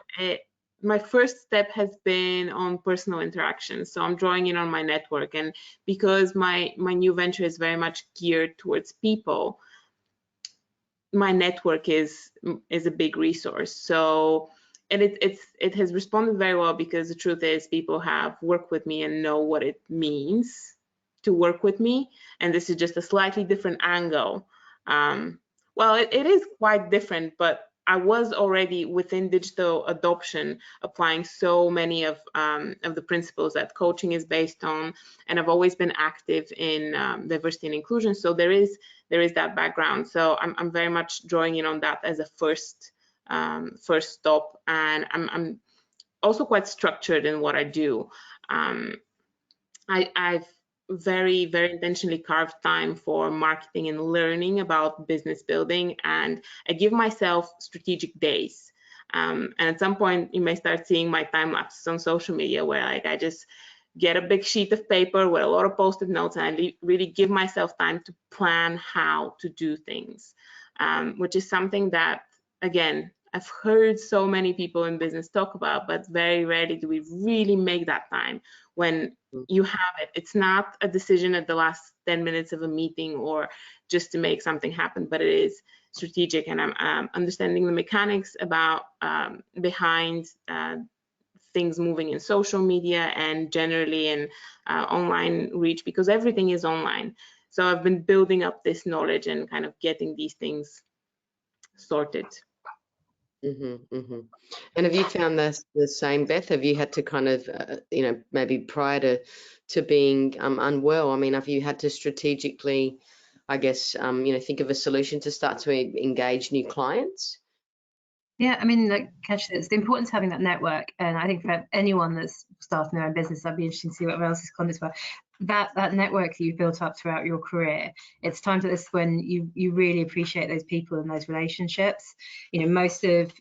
Speaker 3: my first step has been on personal interactions. So I'm drawing in on my network. And because my new venture is very much geared towards people, my network is a big resource. So and it has responded very well, because the truth is people have worked with me and know what it means to work with me, and this is just a slightly different angle. Well, it is quite different, but I was already within digital adoption applying so many of the principles that coaching is based on, and I've always been active in diversity and inclusion, so there is that background. So I'm very much drawing in on that as a first stop, and I'm also quite structured in what I do. I've very, very intentionally carved time for marketing and learning about business building, and I give myself strategic days. And at some point you may start seeing my time lapses on social media, where I just get a big sheet of paper with a lot of post-it notes, and I really give myself time to plan how to do things, which is something that, again, I've heard so many people in business talk about, but very rarely do we really make that time when you have it. It's not a decision at the last 10 minutes of a meeting or just to make something happen, but it is strategic, and I'm understanding the mechanics about behind things moving in social media and generally in online reach, because everything is online. So I've been building up this knowledge and kind of getting these things sorted.
Speaker 1: And have you found this the same, Beth? Have you had to kind of, maybe prior to being unwell, I mean, have you had to strategically, I guess, think of a solution to start to engage new clients?
Speaker 4: Yeah, I mean, like it's the importance of having that network, and I think for anyone that's starting their own business, I'd be interested to see what else's comments were. That network that you've built up throughout your career, it's times like this when you really appreciate those people and those relationships. Most of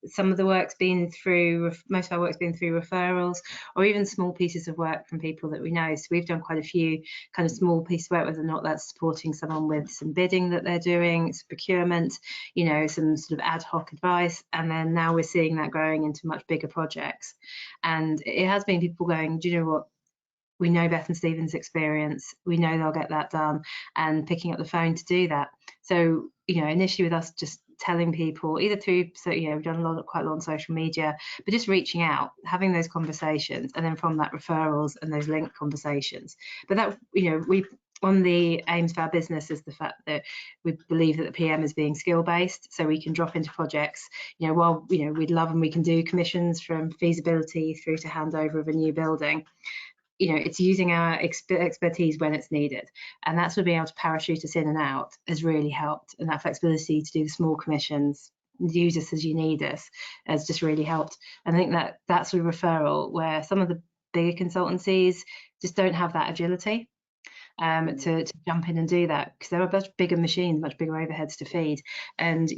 Speaker 4: some of the work's been through, most of our work's been through referrals or even small pieces of work from people that we know. So we've done quite a few kind of small pieces of work, whether or not that's supporting someone with some bidding that they're doing, some procurement, some sort of ad hoc advice, and then now we're seeing that growing into much bigger projects. And it has been people going, do you know what? We know Beth and Stephen's experience. We know they'll get that done, and picking up the phone to do that. So, initially with us just telling people either through, we've done quite a lot on social media, but just reaching out, having those conversations, and then from that referrals and those linked conversations. But that, one of the aims of our business is the fact that we believe that the PM is being skill-based, so we can drop into projects, while, we'd love and we can do commissions from feasibility through to handover of a new building. It's using our expertise when it's needed, and that's what being able to parachute us in and out has really helped, and that flexibility to do the small commissions, use us as you need us, has just really helped. And I think that's a referral where some of the bigger consultancies just don't have that agility to jump in and do that, because there are much bigger machines, much bigger overheads to feed, and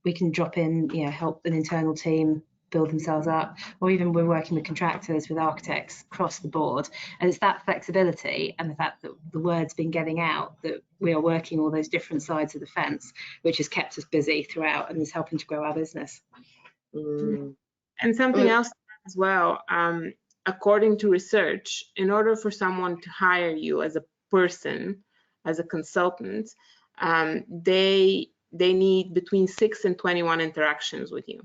Speaker 4: we can drop in, help an internal team build themselves up, or even we're working with contractors, with architects across the board. And it's that flexibility and the fact that the word's been getting out that we are working all those different sides of the fence, which has kept us busy throughout and is helping to grow our business.
Speaker 3: And something else as well, according to research, in order for someone to hire you as a person, as a consultant, they need between 6 and 21 interactions with you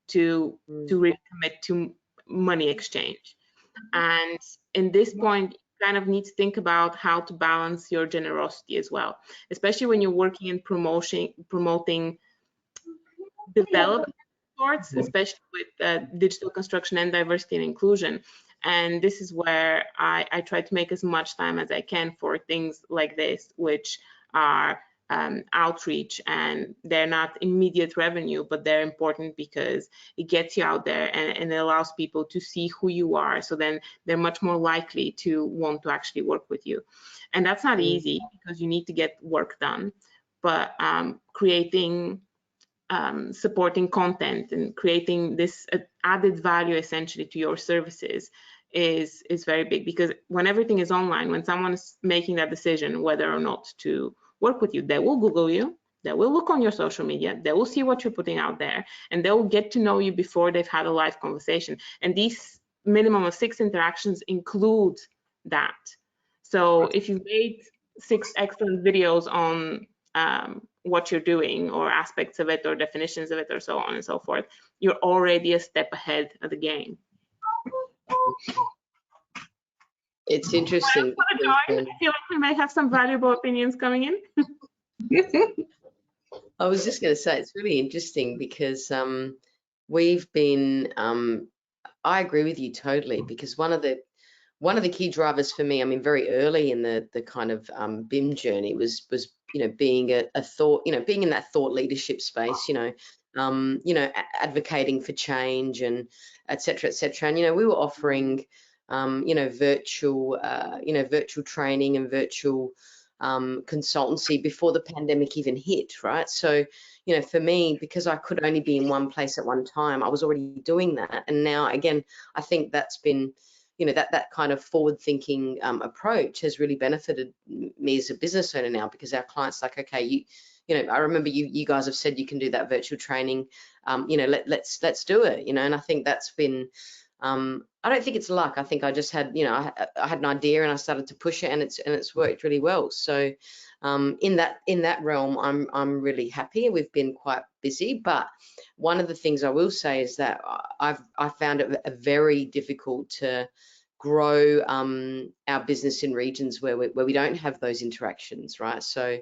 Speaker 3: to really commit to money exchange. And in this point, you kind of need to think about how to balance your generosity as well, especially when you're working in promoting development efforts, especially with digital construction and diversity and inclusion. And this is where I try to make as much time as I can for things like this, which are outreach, and they're not immediate revenue, but they're important because it gets you out there and it allows people to see who you are. So then they're much more likely to want to actually work with you. And that's not easy because you need to get work done, but creating supporting content and creating this added value essentially to your services is very big, because when everything is online, when someone is making that decision whether or not to work with you, they will Google you, they will look on your social media, they will see what you're putting out there, and they will get to know you before they've had a live conversation. And these minimum of 6 interactions include that. So if you've made 6 excellent videos on what you're doing or aspects of it or definitions of it or so on and so forth, you're already a step ahead of the game.
Speaker 1: It's interesting.
Speaker 3: I feel like we may have some valuable opinions coming in.
Speaker 1: I was just going to say, it's really interesting because we've been, I agree with you totally, because one of the key drivers for me, I mean, very early in the kind of BIM journey was being a thought, being in that thought leadership space, advocating for change and et cetera, et cetera. And, we were offering, virtual training and virtual consultancy before the pandemic even hit, right? So, for me, because I could only be in one place at one time, I was already doing that. And now, again, I think that's been, that kind of forward-thinking approach has really benefited me as a business owner now, because our clients like, okay, I remember you guys have said you can do that virtual training, let's do it, and I think that's been, I don't think it's luck. I think I just had, I had an idea and I started to push it, and it's worked really well. So in that realm, I'm really happy. We've been quite busy, but one of the things I will say is that I found it very difficult to grow our business in regions where we don't have those interactions, right? So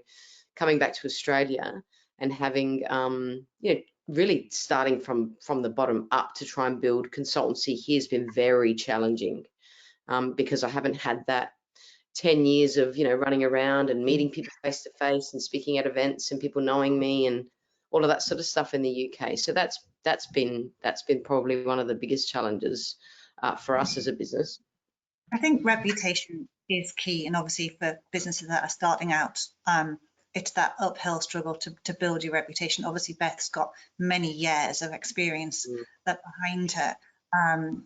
Speaker 1: coming back to Australia and having, you know, really starting from the bottom up to try and build consultancy here has been very challenging, because I haven't had that 10 years of, you know, running around and meeting people face to face and speaking at events and people knowing me and all of that sort of stuff in the UK. So that's been probably one of the biggest challenges for us as a business.
Speaker 5: I think reputation is key, and obviously for businesses that are starting out, it's that uphill struggle to build your reputation. Obviously, Beth's got many years of experience that behind her,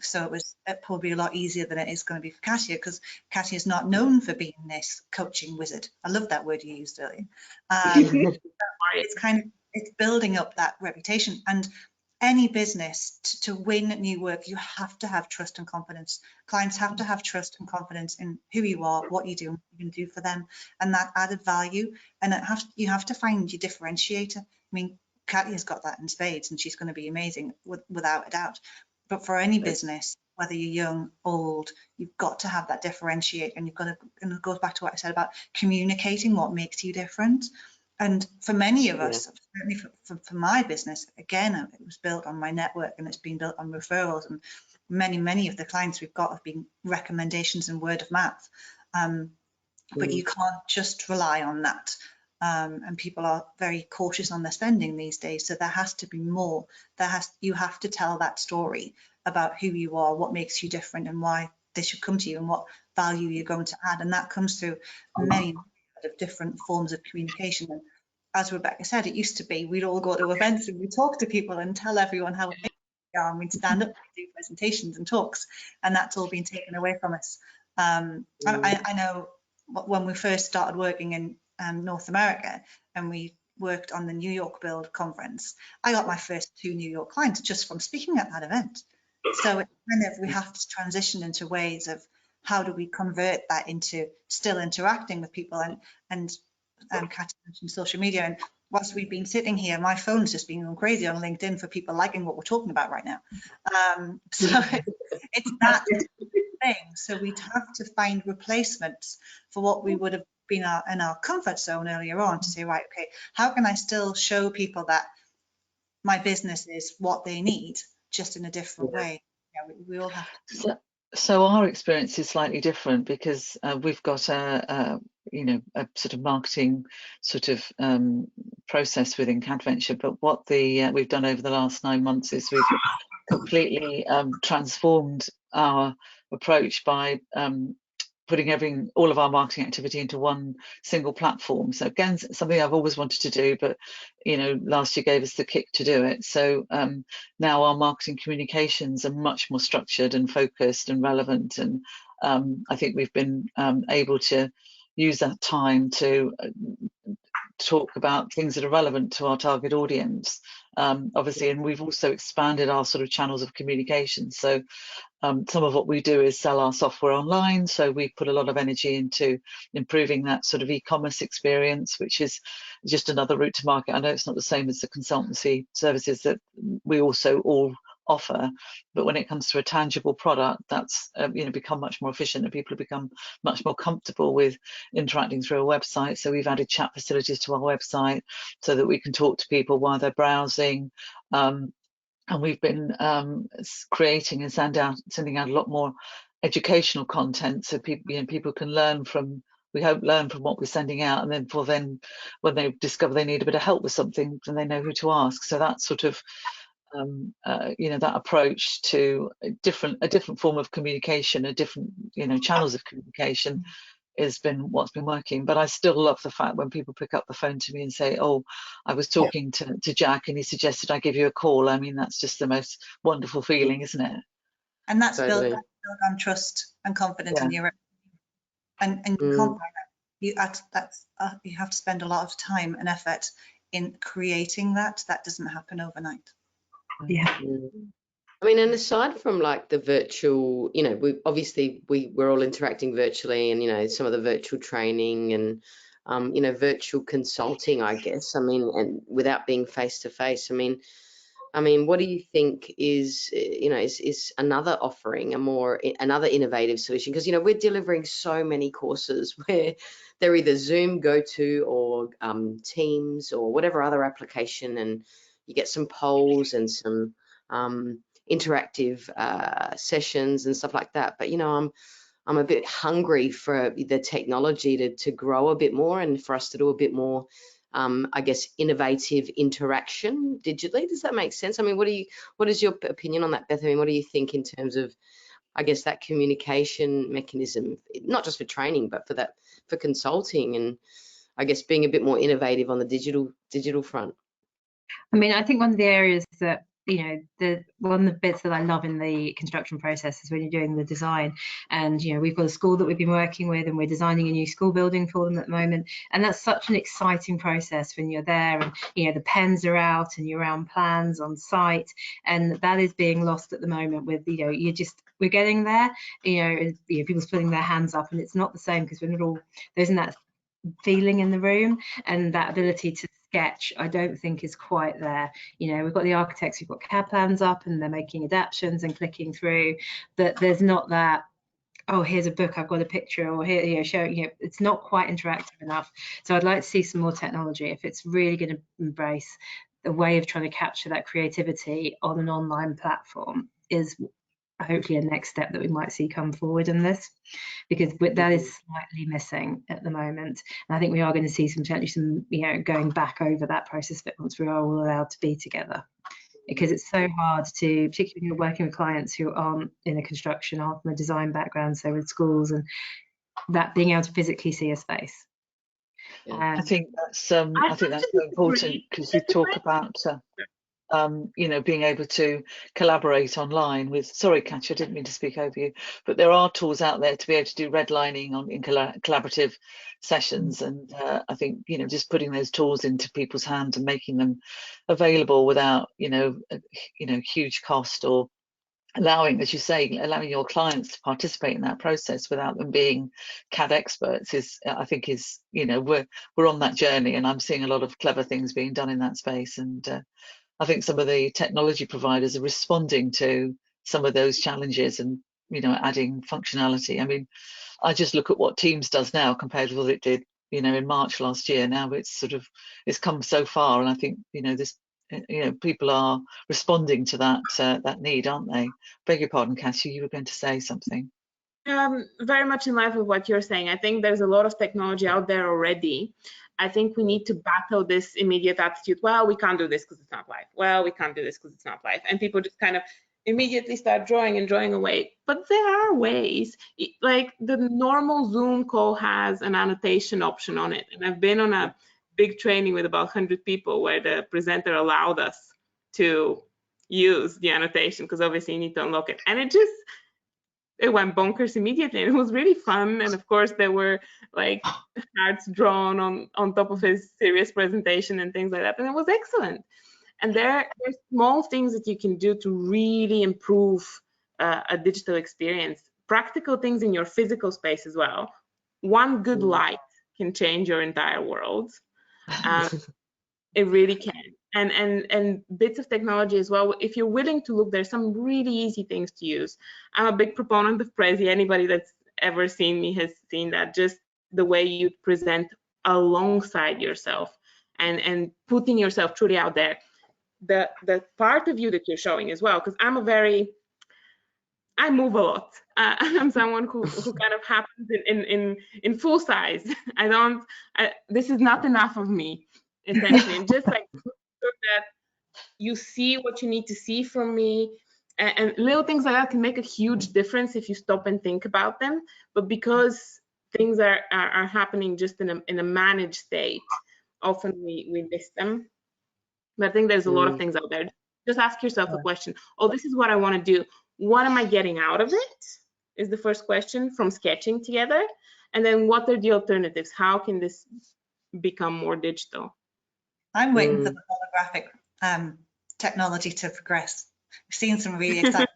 Speaker 5: so it was probably a lot easier than it is going to be for Katia, because Katia is not known for being this coaching wizard. I love that word you used earlier. It's building up that reputation, and any business to win new work, you have to have trust and confidence. Clients have to have trust and confidence in who you are, what you do, and what you can do for them, and that added value. And you have to find your differentiator. I mean, Katia's got that in spades, and she's going to be amazing without a doubt. But for any business, whether you're young, old, you've got to have that differentiate, and you've got to, and it goes back to what I said about communicating what makes you different. And for many of us, certainly for my business, again, it was built on my network, and it's been built on referrals, and many of the clients we've got have been recommendations and word of mouth. But you can't just rely on that. And people are very cautious on their spending these days. So there has to be more. You have to tell that story about who you are, what makes you different, and why they should come to you, and what value you're going to add. And that comes through many of different forms of communication. And as Rebecca said, it used to be we'd all go to events and we'd talk to people and tell everyone how amazing we are, and we'd stand up and do presentations and talks, and that's all been taken away from us. I know when we first started working in North America, and we worked on the New York Build conference, I got my first 2 New York clients just from speaking at that event. So it we have to transition into ways of how do we convert that into still interacting with people, and Katia mentioned social media, and whilst we've been sitting here, my phone's just been going crazy on LinkedIn for people liking what we're talking about right now. So it's that thing. So we'd have to find replacements for what we would have been in our comfort zone earlier on, to say, right, okay, how can I still show people that my business is what they need, just in a different way? Yeah, we all have to.
Speaker 2: So our experience is slightly different, because we've got a sort of marketing sort of process within CADventure. But what we've done over the last 9 months is we've completely transformed our approach by putting all of our marketing activity into one single platform. So again, something I've always wanted to do, but last year gave us the kick to do it. So now our marketing communications are much more structured and focused and relevant, and I think we've been able to use that time to talk about things that are relevant to our target audience, obviously, and we've also expanded our sort of channels of communication. So some of what we do is sell our software online, so we put a lot of energy into improving that sort of e-commerce experience, which is just another route to market. I know it's not the same as the consultancy services that we also all offer, but when it comes to a tangible product, that's become much more efficient, and people have become much more comfortable with interacting through a website. So we've added chat facilities to our website so that we can talk to people while they're browsing. And we've been creating and sending out a lot more educational content, so people can learn from, we hope, learn from what we're sending out, and then when they discover they need a bit of help with something, then they know who to ask. So that sort of that approach to a different form of communication, a different channels of communication, has been what's been working. But I still love the fact when people pick up the phone to me and say, oh, I was talking to Jack and he suggested I give you a call. I mean, that's just the most wonderful feeling, isn't it?
Speaker 5: And that's built on trust and confidence in your, and you can't buy that. You have to spend a lot of time and effort in creating that. That doesn't happen overnight.
Speaker 1: I mean, and aside from like the virtual, we're all interacting virtually, and some of the virtual training and virtual consulting, I guess. I mean, and without being face to face, I mean, I mean, what do you think is, is another offering, another innovative solution? Because, we're delivering so many courses where they're either Zoom, GoTo, or Teams, or whatever other application, and you get some polls and some interactive sessions and stuff like that. But, I'm a bit hungry for the technology to grow a bit more, and for us to do a bit more, I guess, innovative interaction digitally. Does that make sense? I mean, what is your opinion on that, Beth? I mean, what do you think in terms of, I guess, that communication mechanism, not just for training, but for consulting, and I guess being a bit more innovative on the digital front?
Speaker 4: I mean, I think one of the areas that, one of the bits that I love in the construction process is when you're doing the design, and we've got a school that we've been working with, and we're designing a new school building for them at the moment, and that's such an exciting process when you're there, and the pens are out and you're around plans on site, and that is being lost at the moment with we're getting there, people's putting their hands up, and it's not the same because we're not all, there isn't that feeling in the room, and that ability to sketch, I don't think is quite there. We've got the architects who've got CAD plans up and they're making adaptations and clicking through, but there's not that, oh, here's a book, I've got a picture, or here, showing, it's not quite interactive enough. So I'd like to see some more technology if it's really going to embrace the way of trying to capture that creativity on an online platform. Is hopefully a next step that we might see come forward in this, because that is slightly missing at the moment. And I think we are going to see potentially some going back over that process bit once we are all allowed to be together, because it's so hard to, particularly when you're working with clients who aren't in a construction, aren't from a design background, so with schools, and that being able to physically see a space.
Speaker 2: I think that's so important, because you talk about being able to collaborate online with, sorry, Katja, I didn't mean to speak over you, but there are tools out there to be able to do redlining in collaborative sessions. And I think, just putting those tools into people's hands and making them available without, huge cost, or allowing, as you say, allowing your clients to participate in that process without them being CAD experts I think we're on that journey, and I'm seeing a lot of clever things being done in that space. And I think some of the technology providers are responding to some of those challenges and, adding functionality. I mean, I just look at what Teams does now compared with what it did, in March last year. Now it's come so far, and I think, people are responding to that need, aren't they? Beg your pardon, Cassie, you were going to say something.
Speaker 3: Very much in line with what you're saying. I think there's a lot of technology out there already. I think we need to battle this immediate attitude. Well, we can't do this because it's not live. Well, we can't do this because it's not live. And people just kind of immediately start drawing away. But there are ways. Like the normal Zoom call has an annotation option on it. And I've been on a big training with about 100 people where the presenter allowed us to use the annotation, because obviously you need to unlock it. And it went bonkers immediately, and it was really fun. And of course there were like hearts drawn on top of his serious presentation and things like that, and it was excellent. And there's small things that you can do to really improve a digital experience, practical things in your physical space as well. One good light can change your entire world. It really can. And bits of technology as well. If you're willing to look, there's some really easy things to use. I'm a big proponent of Prezi. Anybody that's ever seen me has seen that. Just the way you present alongside yourself and putting yourself truly out there. The part of you that you're showing as well, because I move a lot. I'm someone who kind of happens in full size. This is not enough of me, essentially. And just like that you see what you need to see from me, and little things like that can make a huge difference if you stop and think about them. But because things are happening just in a managed state, often we miss them. But I think there's a lot of things out there. Just ask yourself the question, oh, this is what I want to do. What am I getting out of it? Is the first question from sketching together. And then what are the alternatives? How can this become more digital?
Speaker 5: I'm waiting for the holographic technology to progress. We've seen some really exciting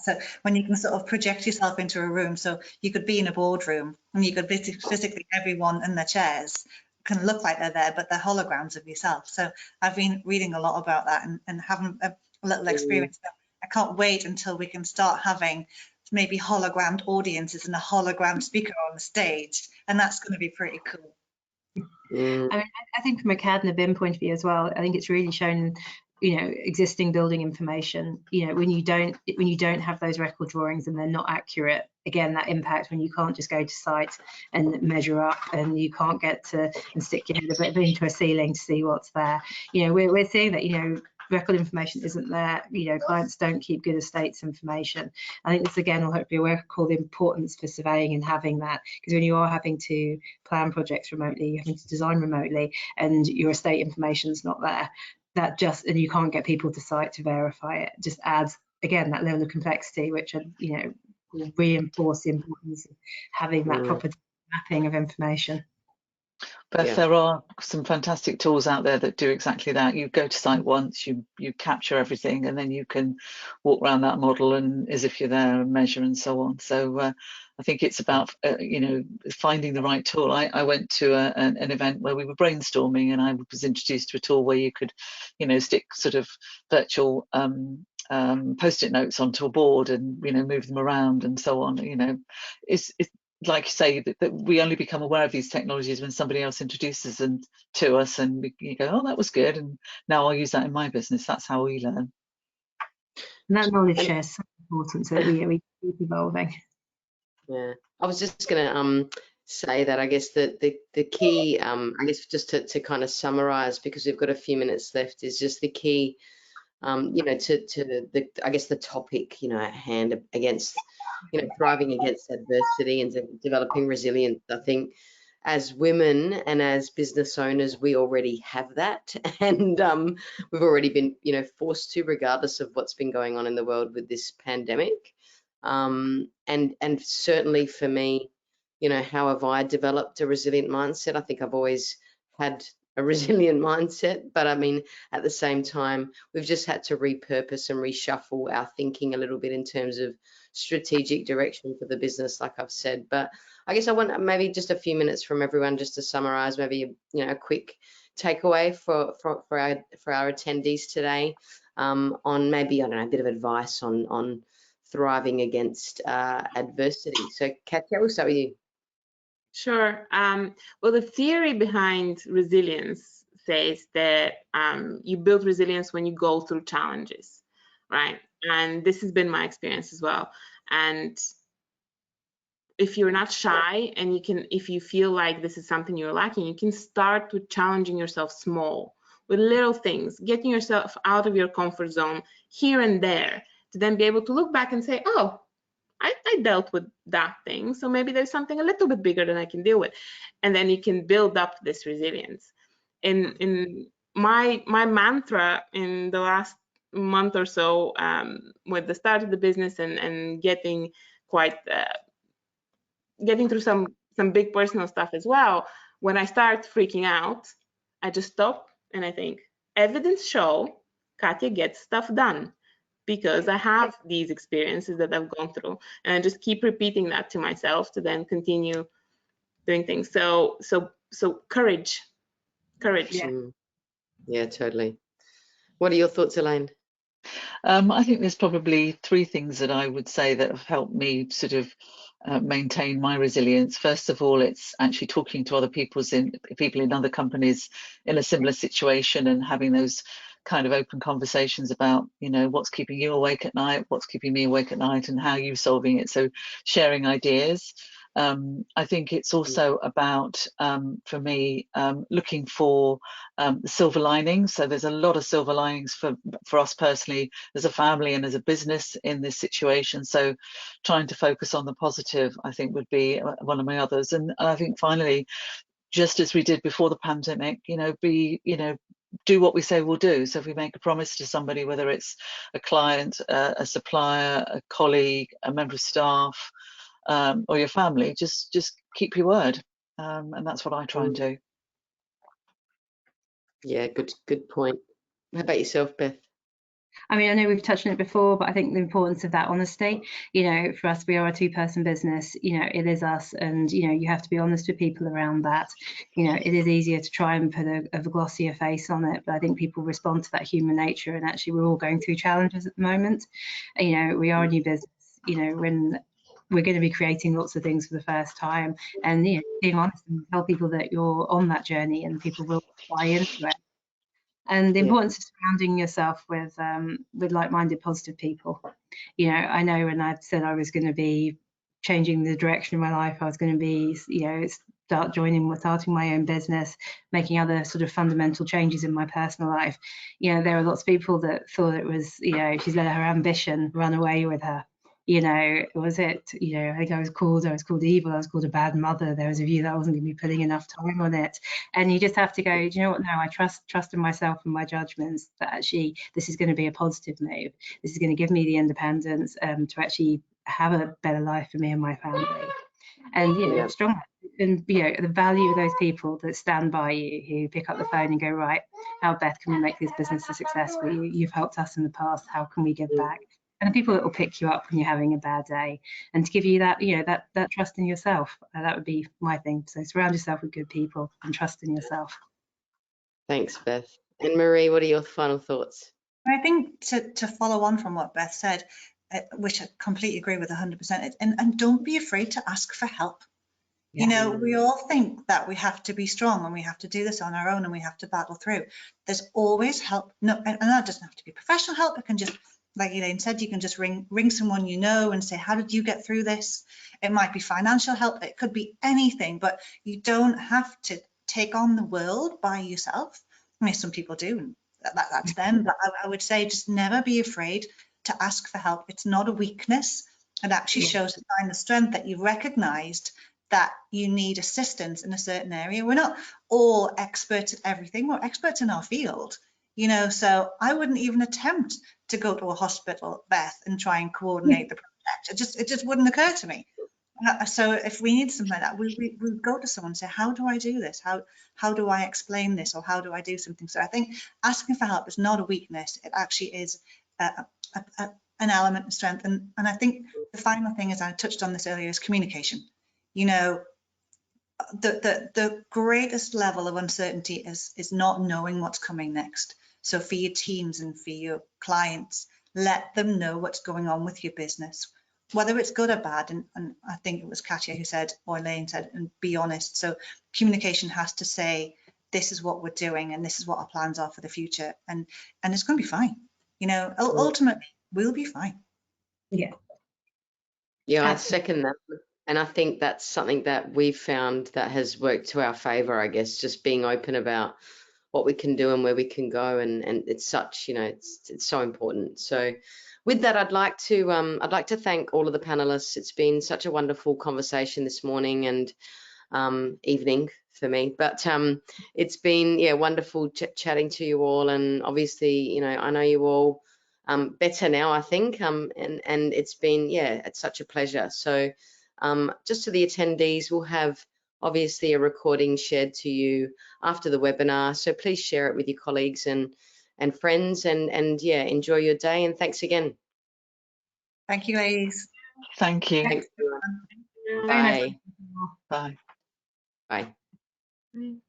Speaker 5: so when you can sort of project yourself into a room, so you could be in a boardroom and you could physically, everyone in their chairs can look like they're there, but they're holograms of yourself. So I've been reading a lot about that and haven't little experience. But I can't wait until we can start having maybe hologrammed audiences and a hologram speaker on the stage, and that's going to be pretty cool.
Speaker 4: I mean, I think from a CAD and a BIM point of view as well, I think it's really shown, you know, existing building information, you know, when you don't have those record drawings and they're not accurate, again, that impact when you can't just go to site and measure up, and you can't get to and stick your head a bit into a ceiling to see what's there. You know, we're seeing that, you know, record information isn't there. You know, clients don't keep good estates information. I think this again will hopefully work call the importance for surveying and having that, because when you are having to plan projects remotely, you're having to design remotely, and your estate information's not there, that just, and you can't get people to site to verify it, just adds again that level of complexity, which you know, will reinforce the importance of having that proper mapping of information.
Speaker 2: Beth, there are some fantastic tools out there that do exactly that. You go to site once, you capture everything, and then you can walk around that model and as if you're there and measure and so on. So I think it's about you know, finding the right tool. I went to an event where we were brainstorming, and I was introduced to a tool where you could, you know, stick sort of virtual post-it notes onto a board and, you know, move them around and so on. You know, it's like you say, that we only become aware of these technologies when somebody else introduces them to us, and you go, oh, that was good, and now I'll use that in my business. That's how we learn.
Speaker 4: And that knowledge share is so important, so that we keep evolving.
Speaker 1: Yeah, I was just going to say that I guess the key, I guess just to kind of summarize, because we've got a few minutes left, is just the key, you know, to the, I guess the topic, you know, at hand, against, you know, thriving against adversity and developing resilience. I think as women and as business owners, we already have that, and we've already been, you know, forced to, regardless of what's been going on in the world with this pandemic. And certainly for me, you know, how have I developed a resilient mindset? I think I've always had a resilient mindset, but I mean, at the same time, we've just had to repurpose and reshuffle our thinking a little bit in terms of strategic direction for the business, like I've said. But I guess I want maybe just a few minutes from everyone just to summarize, maybe, you know, a quick takeaway for our attendees today, on maybe, I don't know, a bit of advice on thriving against adversity. So Katya, we'll start with you.
Speaker 3: Sure. Well, the theory behind resilience says that you build resilience when you go through challenges, right? And this has been my experience as well. And if you're not shy, and you can, if you feel like this is something you're lacking, you can start with challenging yourself small, with little things, getting yourself out of your comfort zone here and there, to then be able to look back and say, oh, I dealt with that thing, so maybe there's something a little bit bigger that I can deal with. And then you can build up this resilience. In my mantra in the last month or so, with the start of the business and getting quite getting through some big personal stuff as well, when I start freaking out, I just stop and I think, evidence show Katya gets stuff done, because I have these experiences that I've gone through, and I just keep repeating that to myself to then continue doing things. So courage.
Speaker 1: Yeah, totally. What are your thoughts, Elaine?
Speaker 2: I think there's probably three things that I would say that have helped me sort of maintain my resilience. First of all, it's actually talking to other people in other companies in a similar situation, and having those kind of open conversations about, you know, what's keeping you awake at night, what's keeping me awake at night, and how you're solving it. So sharing ideas. I think it's also about, for me, looking for the silver linings. So there's a lot of silver linings for us personally, as a family and as a business in this situation. So trying to focus on the positive, I think, would be one of my others. And I think finally, just as we did before the pandemic, you know, do what we say we'll do. So if we make a promise to somebody, whether it's a client, a supplier, a colleague, a member of staff, or your family, just keep your word. And that's what I try and do.
Speaker 1: Yeah, good point. How about yourself, Beth?
Speaker 4: I mean, I know we've touched on it before, but I think the importance of that honesty, you know, for us, we are a two-person business, you know, it is us, and, you know, you have to be honest with people around that. You know, it is easier to try and put a glossier face on it, but I think people respond to that human nature, and actually we're all going through challenges at the moment. You know, we are a new business, you know, when we're going to be creating lots of things for the first time, and, you know, being honest and tell people that you're on that journey and people will buy into it. And the importance of surrounding yourself with like-minded, positive people. You know, I know when I said I was going to be changing the direction of my life, I was going to be, you know, starting my own business, making other sort of fundamental changes in my personal life. You know, there are lots of people that thought it was, you know, she's let her ambition run away with her. You know, was it, you know, I think I was called evil, I was called a bad mother. There was a view that I wasn't going to be putting enough time on it. And you just have to go, do you know what, no, I trust in myself and my judgments that actually this is going to be a positive move. This is going to give me the independence to actually have a better life for me and my family. And, you know, strong, and, you know, the value of those people that stand by you, who pick up the phone and go, right, how, Beth, can we make this business a success for you? You've helped us in the past, how can we give back? And the people that will pick you up when you're having a bad day, and to give you that, you know, that trust in yourself. That would be my thing. So surround yourself with good people and trust in yourself.
Speaker 1: Thanks, Beth. And Marie, what are your final thoughts?
Speaker 5: I think to follow on from what Beth said, which I completely agree with 100%, and don't be afraid to ask for help. You know, we all think that we have to be strong and we have to do this on our own and we have to battle through. There's always help. No, and that doesn't have to be professional help. It can just, like Elaine said, you can just ring someone you know and say, how did you get through this? It might be financial help. It could be anything, but you don't have to take on the world by yourself. I mean, some people do, and that's them. But I would say just never be afraid to ask for help. It's not a weakness. It actually shows a sign of strength that you've recognized that you need assistance in a certain area. We're not all experts at everything. We're experts in our field, you know, so I wouldn't even attempt to go to a hospital, Beth, and try and coordinate the project. It just wouldn't occur to me. So if we need something like that, we go to someone and say, how do I do this? How do I explain this? Or how do I do something? So I think asking for help is not a weakness. It actually is an element of strength. And I think the final thing, as I touched on this earlier, is communication. You know, the greatest level of uncertainty is not knowing what's coming next. So for your teams and for your clients, let them know what's going on with your business, whether it's good or bad. And I think it was Katya who said, or Elaine said, and be honest. So communication has to say, this is what we're doing and this is what our plans are for the future. And it's going to be fine. You know, ultimately, we'll be fine.
Speaker 4: Yeah.
Speaker 1: Yeah, I second that. And I think that's something that we've found that has worked to our favor, I guess, just being open about what we can do and where we can go. And it's such, you know, it's so important. So with that, I'd like to thank all of the panelists. It's been such a wonderful conversation this morning and evening for me, but it's been, wonderful chatting to you all. And obviously, you know, I know you all better now, I think, and it's been, it's such a pleasure. So just to the attendees, we'll have obviously a recording shared to you after the webinar, so please share it with your colleagues and friends, and enjoy your day, and thanks again.
Speaker 5: Thank you, ladies.
Speaker 2: Thank you.
Speaker 1: Thanks, everyone.
Speaker 3: Very nice.
Speaker 1: Bye.
Speaker 2: Bye.
Speaker 1: Bye.